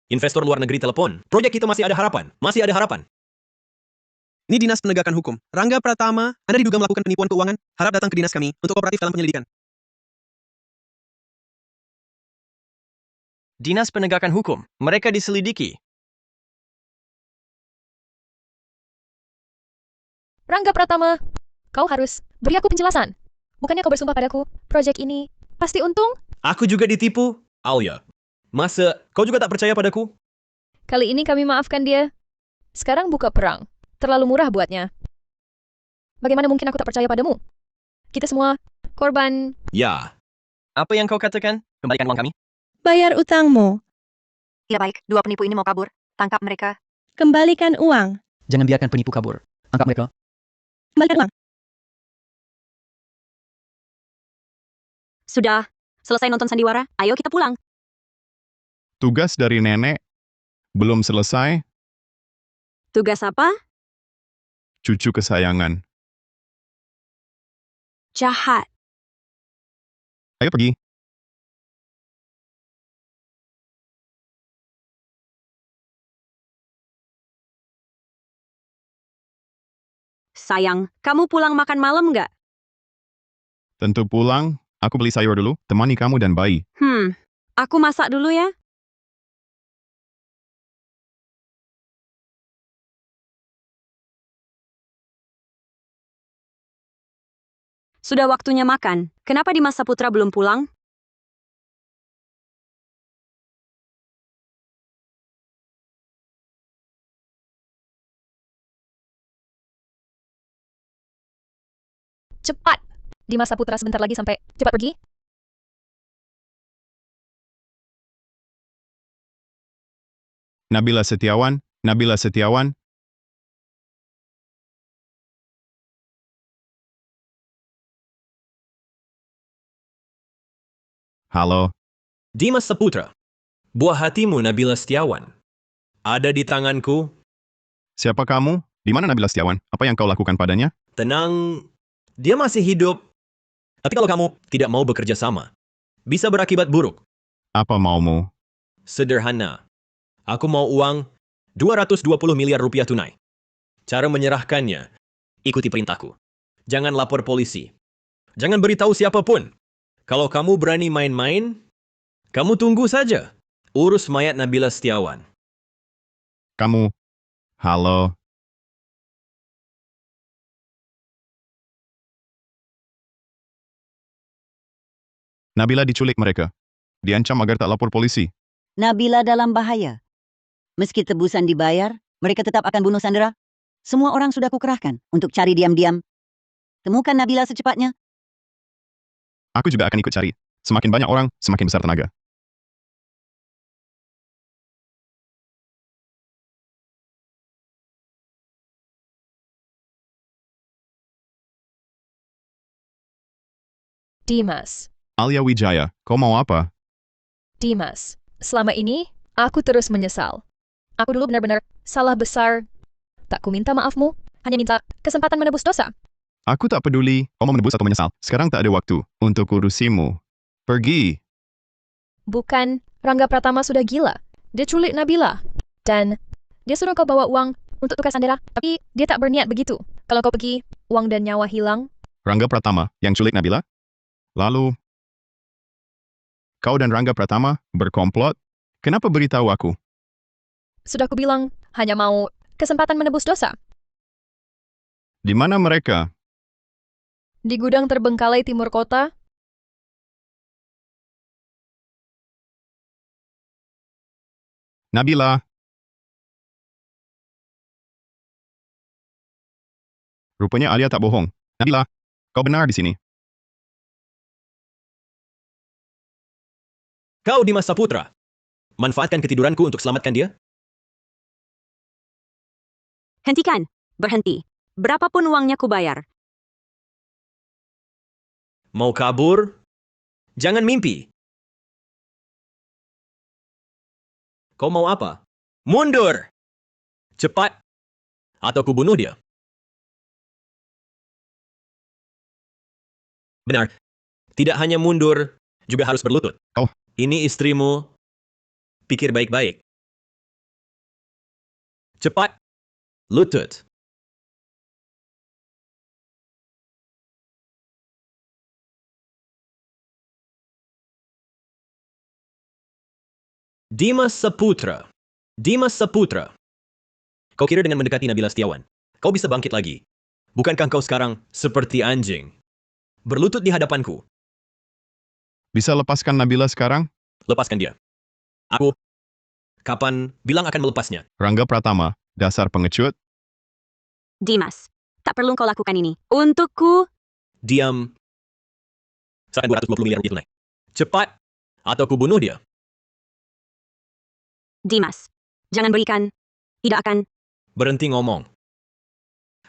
Speaker 3: Investor luar negeri telepon. Proyek kita masih ada harapan. Masih ada harapan.
Speaker 15: Ini Dinas Penegakan Hukum. Rangga Pratama, Anda diduga melakukan penipuan keuangan? Harap datang ke dinas kami untuk kooperatif dalam penyelidikan.
Speaker 9: Dinas Penegakan Hukum. Mereka diselidiki.
Speaker 1: Rangga Pratama, kau harus beri aku penjelasan. Bukannya kau bersumpah padaku, proyek ini pasti untung?
Speaker 3: Aku juga ditipu. Alia, masa kau juga tak percaya padaku?
Speaker 1: Kali ini kami maafkan dia. Sekarang buka perang. Terlalu murah buatnya. Bagaimana mungkin aku tak percaya padamu? Kita semua korban.
Speaker 3: Ya.
Speaker 9: Apa yang kau katakan? Kembalikan uang kami.
Speaker 10: Bayar utangmu.
Speaker 5: Ya baik, dua penipu ini mau kabur. Tangkap mereka.
Speaker 10: Kembalikan uang.
Speaker 11: Jangan biarkan penipu kabur. Angkat mereka.
Speaker 10: Kembalikan uang.
Speaker 4: Sudah, selesai nonton sandiwara, ayo kita pulang.
Speaker 2: Tugas dari nenek belum selesai,
Speaker 4: Tugas apa?
Speaker 2: cucu kesayangan.
Speaker 4: Jahat.
Speaker 2: Ayo pergi.
Speaker 4: Sayang, kamu pulang makan malam nggak?
Speaker 2: Tentu pulang, aku beli sayur dulu, temani kamu dan bayi.
Speaker 4: Aku masak dulu ya. Sudah waktunya makan. Kenapa Dimas Saputra belum pulang?
Speaker 1: Cepat! Dimas Saputra sebentar lagi sampai. Cepat pergi.
Speaker 2: Nabila Setiawan, Nabila Setiawan. Halo.
Speaker 3: Dimas Saputra. Buah hatimu Nabila Setiawan. Ada di tanganku.
Speaker 2: Siapa kamu? Di mana Nabila Setiawan? Apa yang kau lakukan padanya?
Speaker 3: Tenang, dia masih hidup. Tapi kalau kamu tidak mau bekerja sama, bisa berakibat buruk.
Speaker 2: Apa maumu?
Speaker 3: Sederhana. Aku mau uang 220 miliar rupiah tunai. Cara menyerahkannya, ikuti perintahku. Jangan lapor polisi. Jangan beritahu siapapun. Kalau kamu berani main-main, kamu tunggu saja. Urus mayat Nabila Setiawan.
Speaker 2: Kamu. Halo. Nabila diculik mereka. Diancam agar tak lapor polisi.
Speaker 13: Nabila dalam bahaya. Meski tebusan dibayar, mereka tetap akan bunuh Sandra. Semua orang sudah kukerahkan untuk cari diam-diam. Temukan Nabila secepatnya.
Speaker 2: Aku juga akan ikut cari. Semakin banyak orang, semakin besar tenaga.
Speaker 1: Dimas.
Speaker 2: Alia Wijaya, kau mau apa?
Speaker 1: Dimas, selama ini aku terus menyesal. Aku dulu benar-benar salah besar. Tak ku minta maafmu, hanya minta kesempatan menebus dosa.
Speaker 2: Aku tak peduli, kau mau menebus atau menyesal. Sekarang tak ada waktu untuk urusimu. Pergi.
Speaker 1: Bukan, Rangga Pratama sudah gila. Dia culik Nabila. Dan dia suruh kau bawa uang untuk tukar sandera, tapi dia tak berniat begitu. Kalau kau pergi, uang dan nyawa hilang.
Speaker 2: Rangga Pratama yang culik Nabila? Lalu, kau dan Rangga Pratama berkomplot? Kenapa beritahu aku?
Speaker 1: Sudah kubilang, hanya mau kesempatan menebus dosa.
Speaker 2: Di mana mereka?
Speaker 1: Di gudang terbengkalai timur kota.
Speaker 2: Nabila. Rupanya Alia tak bohong. Nabila, kau benar di sini.
Speaker 3: Kau Dimas Saputra. Manfaatkan ketiduranku untuk selamatkan dia?
Speaker 4: Hentikan. Berhenti. Berapapun uangnya kubayar.
Speaker 3: Mau kabur? Jangan mimpi. Kau mau apa? Mundur! Cepat! Atau kubunuh dia. Benar. Tidak hanya mundur, juga harus berlutut.
Speaker 2: Oh.
Speaker 3: Ini istrimu. Pikir baik-baik. Cepat! Lutut. Dimas Saputra. Dimas Saputra. Kau kira dengan mendekati Nabila Setiawan, kau bisa bangkit lagi? Bukankah kau sekarang seperti anjing? Berlutut di hadapanku.
Speaker 2: Bisa lepaskan Nabila sekarang?
Speaker 3: Lepaskan dia. Aku. Kapan bilang akan melepasnya?
Speaker 2: Rangga Pratama, dasar pengecut.
Speaker 4: Dimas, tak perlu kau lakukan ini. Untukku.
Speaker 3: Diam. Serahkan 220 miliar rupiah tunai. Cepat, atau kubunuh dia.
Speaker 4: Dimas, jangan berikan. Tidak akan.
Speaker 3: Berhenti ngomong.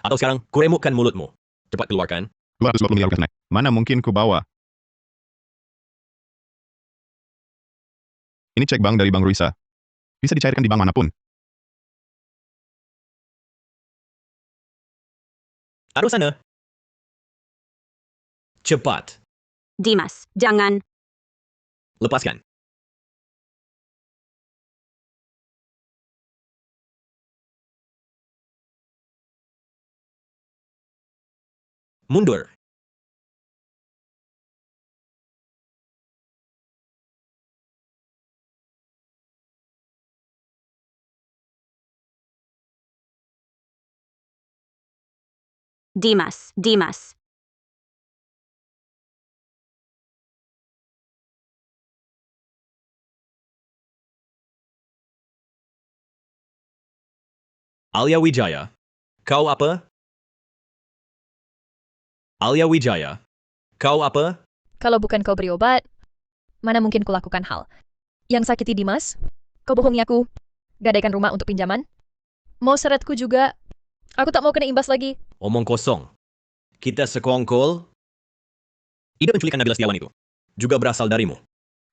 Speaker 3: Atau sekarang, kuremukkan mulutmu. Cepat keluarkan.
Speaker 2: 220 miliar rupiah tunai. Mana mungkin ku bawa? Ini cek bank dari Bank Ruisa. Bisa dicairkan di bank manapun.
Speaker 3: Taruh sana. Cepat.
Speaker 4: Dimas, jangan.
Speaker 3: Lepaskan. Mundur.
Speaker 4: Dimas, Dimas.
Speaker 3: Alia Wijaya. Kau apa? Alia Wijaya. Kau apa?
Speaker 1: Kalau bukan kau beri obat, mana mungkin ku lakukan hal. Yang sakiti Dimas, kau bohongi aku. Gadaikan rumah untuk pinjaman. Mau seretku juga. Aku tak mau kena imbas lagi.
Speaker 3: Omong kosong. Kita sekongkol. Ide penculikan Nabila Setiawan itu juga berasal darimu.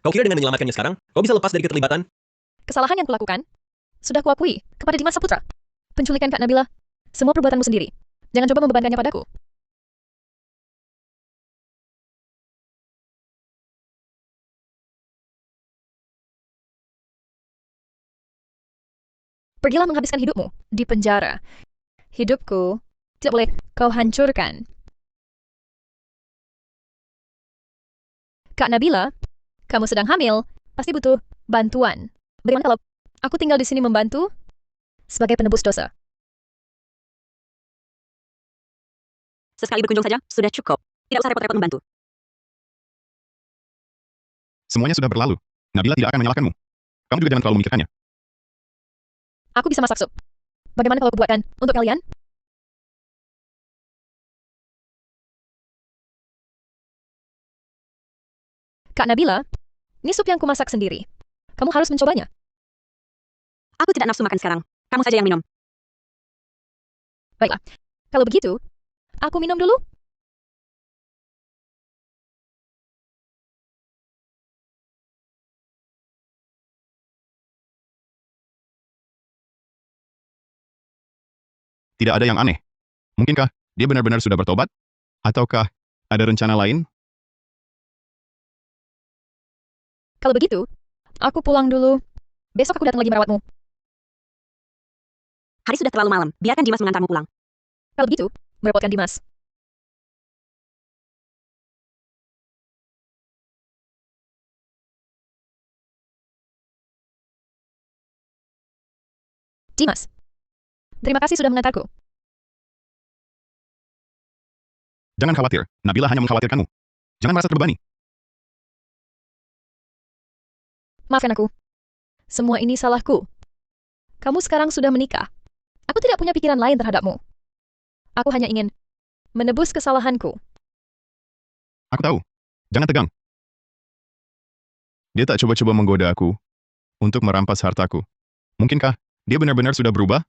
Speaker 3: Kau kira dengan menyelamatkannya sekarang, kau bisa lepas dari keterlibatan?
Speaker 1: Kesalahan yang kulakukan, sudah kuakui kepada Dimas Saputra. Penculikan Kak Nabila, semua perbuatanmu sendiri. Jangan coba membebankannya padaku. Pergilah menghabiskan hidupmu di penjara. Hidupku tidak boleh kau hancurkan. Kak Nabila, kamu sedang hamil, pasti butuh bantuan. Bagaimana kalau aku tinggal di sini membantu sebagai penebus dosa?
Speaker 4: Sesekali berkunjung saja, sudah cukup. Tidak usah repot-repot membantu.
Speaker 2: Semuanya sudah berlalu. Nabila tidak akan menyalahkanmu. Kamu juga jangan terlalu memikirkannya.
Speaker 1: Aku bisa masak sup. Bagaimana kalau kubuatkan untuk kalian? Kak Nabila, ini sup yang kumasak sendiri. Kamu harus mencobanya.
Speaker 4: Aku tidak nafsu makan sekarang. Kamu saja yang minum.
Speaker 1: Baiklah. Kalau begitu, aku minum dulu.
Speaker 2: Tidak ada yang aneh. Mungkinkah dia benar-benar sudah bertobat? Ataukah ada rencana lain?
Speaker 1: Kalau begitu, aku pulang dulu. Besok aku datang lagi merawatmu.
Speaker 4: Hari sudah terlalu malam, biarkan Dimas mengantarmu pulang.
Speaker 1: Kalau begitu, merepotkan Dimas. Dimas, terima kasih sudah mengantarku.
Speaker 2: Jangan khawatir, Nabila hanya mengkhawatirkanmu. Jangan merasa terbebani.
Speaker 1: Maafkan aku. Semua ini salahku. Kamu sekarang sudah menikah. Aku tidak punya pikiran lain terhadapmu. Aku hanya ingin menebus kesalahanku.
Speaker 2: Aku tahu. Jangan tegang. Dia tak coba-coba menggoda aku untuk merampas hartaku. Mungkinkah dia benar-benar sudah berubah?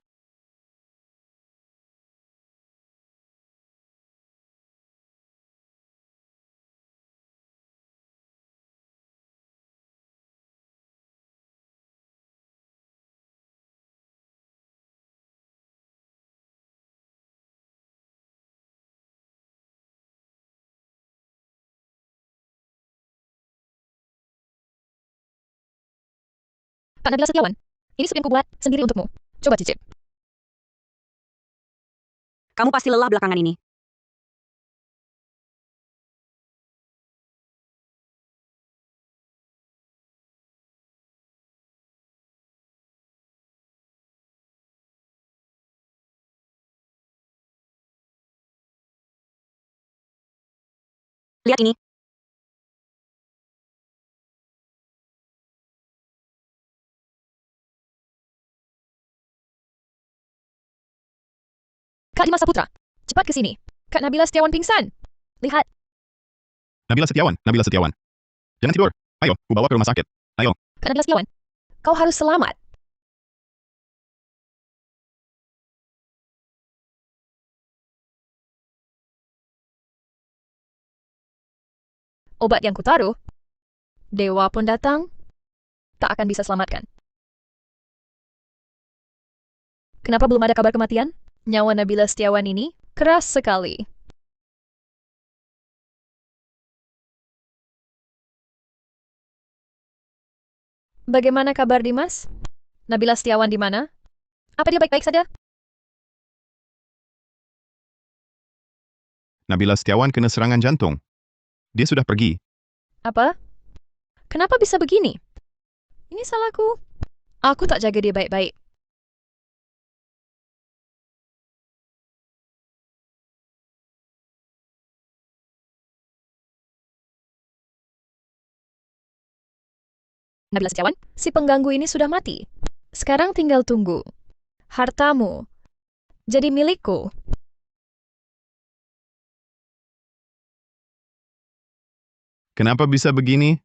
Speaker 1: Kak Nabila Setiawan, ini sup yang kubuat sendiri untukmu. Coba cicip.
Speaker 4: Kamu pasti lelah belakangan ini. Lihat ini.
Speaker 1: Kak Dimas Saputra, cepat ke sini. Kak Nabila Setiawan pingsan. Lihat.
Speaker 2: Nabila Setiawan, Nabila Setiawan. Jangan tidur. Ayo, ku bawa ke rumah sakit. Ayo.
Speaker 1: Kak Nabila Setiawan, kau harus selamat. Obat yang kutaruh, dewa pun datang, tak akan bisa selamatkan. Kenapa belum ada kabar kematian? Nyawa Nabila Setiawan ini keras sekali. Bagaimana kabar Dimas? Nabila Setiawan di mana? Apa dia baik-baik saja?
Speaker 2: Nabila Setiawan kena serangan jantung. Dia sudah pergi.
Speaker 1: Apa? Kenapa bisa begini? Ini salahku. Aku tak jaga dia baik-baik. Nabila Setiawan, si pengganggu ini sudah mati. Sekarang tinggal tunggu. Hartamu jadi milikku.
Speaker 2: Kenapa bisa begini?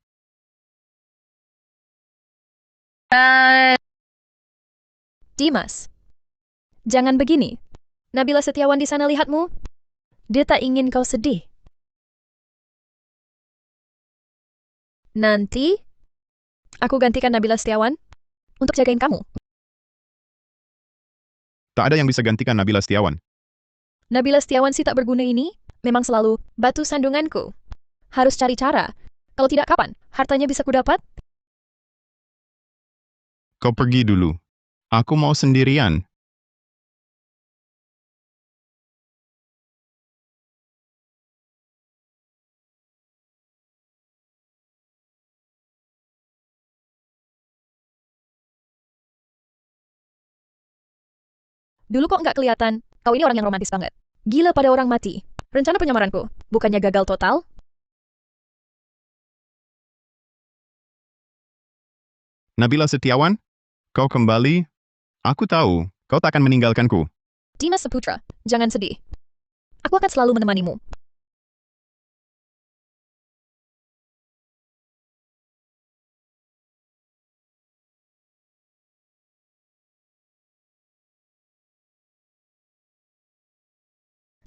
Speaker 1: Dimas, jangan begini. Nabila Setiawan di sana lihatmu. Dia tak ingin kau sedih. Nanti, aku gantikan Nabila Setiawan untuk jagain kamu.
Speaker 2: Tak ada yang bisa gantikan Nabila Setiawan.
Speaker 1: Nabila Setiawan si tak berguna ini memang selalu batu sandunganku. Harus cari cara. Kalau tidak kapan hartanya bisa kudapat?
Speaker 2: Kau pergi dulu. Aku mau sendirian.
Speaker 1: Dulu kok nggak kelihatan, kau ini orang yang romantis banget. Gila pada orang mati. Rencana penyamaranku, bukannya gagal total?
Speaker 2: Nabila Setiawan, kau kembali? Aku tahu, kau tak akan meninggalkanku.
Speaker 1: Dimas Saputra, jangan sedih. Aku akan selalu menemanimu.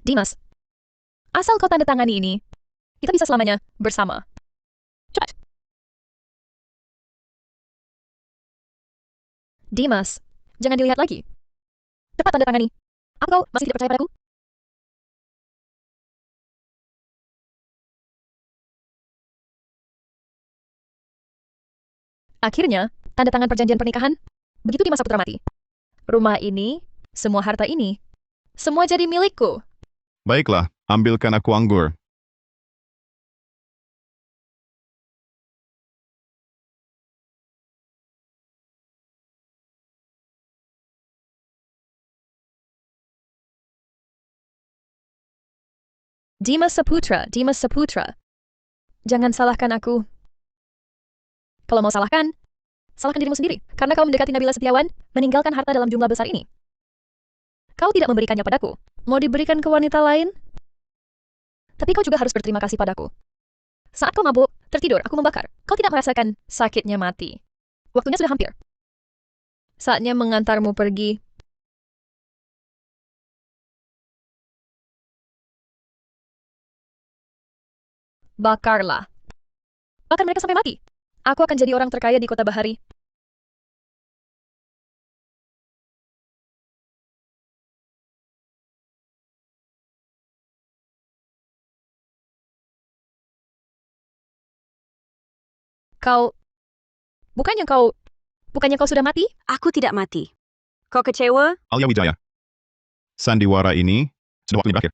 Speaker 1: Dimas, asal kau tanda tangani ini, kita bisa selamanya bersama. Cepat. Dimas, jangan dilihat lagi. Cepat tanda tangani. Apa kau masih tidak percaya padaku? Akhirnya, tanda tangan perjanjian pernikahan. Begitu Dimas Saputra mati. Rumah ini Semua harta ini, semua jadi milikku.
Speaker 2: Baiklah, ambilkan aku anggur.
Speaker 1: Dimas Saputra, Dimas Saputra. Jangan salahkan aku. Kalau mau salahkan dirimu sendiri. Karena kau mendekati Nabila Setiawan, meninggalkan harta dalam jumlah besar ini. Kau tidak memberikannya padaku. Mau diberikan ke wanita lain? Tapi kau juga harus berterima kasih padaku. Saat kau mabuk, tertidur, aku membakar. Kau tidak merasakan sakitnya mati. Waktunya sudah hampir. Saatnya mengantarmu pergi. Bakarlah. Bahkan mereka sampai mati. Aku akan jadi orang terkaya di kota Bahari. Bukannya kau sudah mati?
Speaker 4: Aku tidak mati. Kau kecewa?
Speaker 2: Alia Wijaya. Sandiwara ini sudah waktunya berakhir.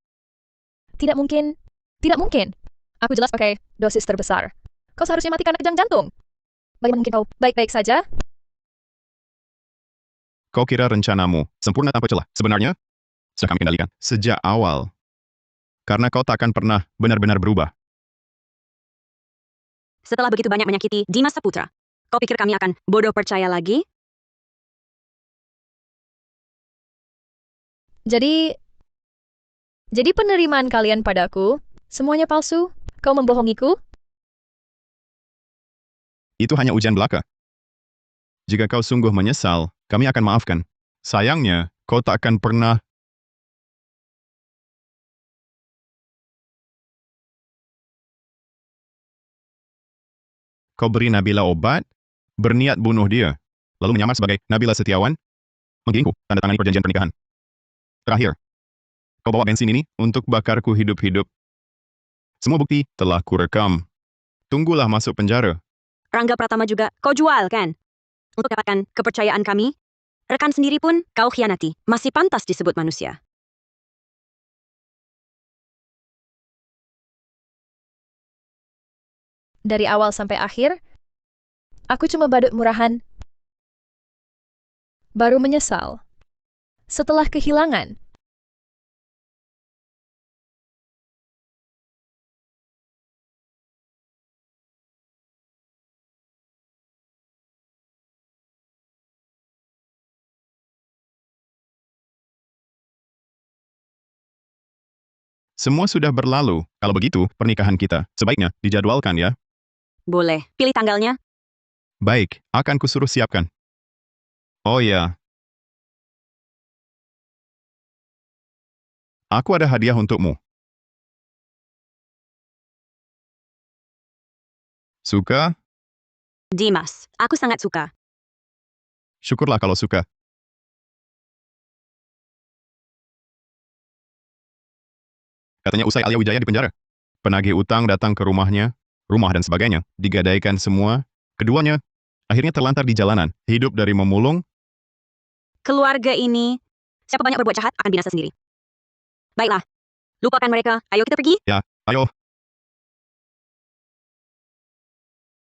Speaker 1: Tidak mungkin. Tidak mungkin. Aku jelas pakai dosis terbesar. Kau seharusnya mati karena kejang jantung. Bagaimana mungkin kau baik-baik saja?
Speaker 2: Kau kira rencanamu sempurna tanpa celah. Sebenarnya, sudah kami kendalikan sejak awal. Karena kau tak akan pernah benar-benar berubah.
Speaker 4: Setelah begitu banyak menyakiti Dimas Saputra, kau pikir kami akan bodoh percaya lagi?
Speaker 1: Jadi penerimaan kalian padaku, semuanya palsu? Kau membohongiku?
Speaker 2: Itu hanya ujian belaka. Jika kau sungguh menyesal, kami akan maafkan. Sayangnya, kau tak akan pernah. Kau beri Nabila obat, berniat bunuh dia, lalu menyamar sebagai Nabila Setiawan, mengginggu, tanda tangani perjanjian pernikahan. Terakhir, kau bawa bensin ini untuk bakarku hidup-hidup. Semua bukti telah kurekam. Tunggulah masuk penjara.
Speaker 4: Rangga Pratama juga kau jual, kan? Untuk dapatkan kepercayaan kami, rekan sendiri pun kau khianati. Masih pantas disebut manusia.
Speaker 1: Dari awal sampai akhir, aku cuma badut murahan. Baru menyesal. Setelah kehilangan.
Speaker 2: Semua sudah berlalu. Kalau begitu, pernikahan kita sebaiknya dijadwalkan ya.
Speaker 4: Boleh. Pilih tanggalnya.
Speaker 2: Baik, akan kusuruh siapkan. Oh ya. Aku ada hadiah untukmu. Suka?
Speaker 4: Dimas, aku sangat suka.
Speaker 2: Syukurlah kalau suka. Katanya usai Alia Wijaya di penjara. Penagih utang datang ke rumahnya, rumah dan sebagainya, digadaikan semua. Keduanya akhirnya terlantar di jalanan, hidup dari memulung.
Speaker 4: Keluarga ini, siapa banyak berbuat jahat akan binasa sendiri. Baiklah, lupakan mereka. Ayo kita pergi.
Speaker 2: Ya, ayo.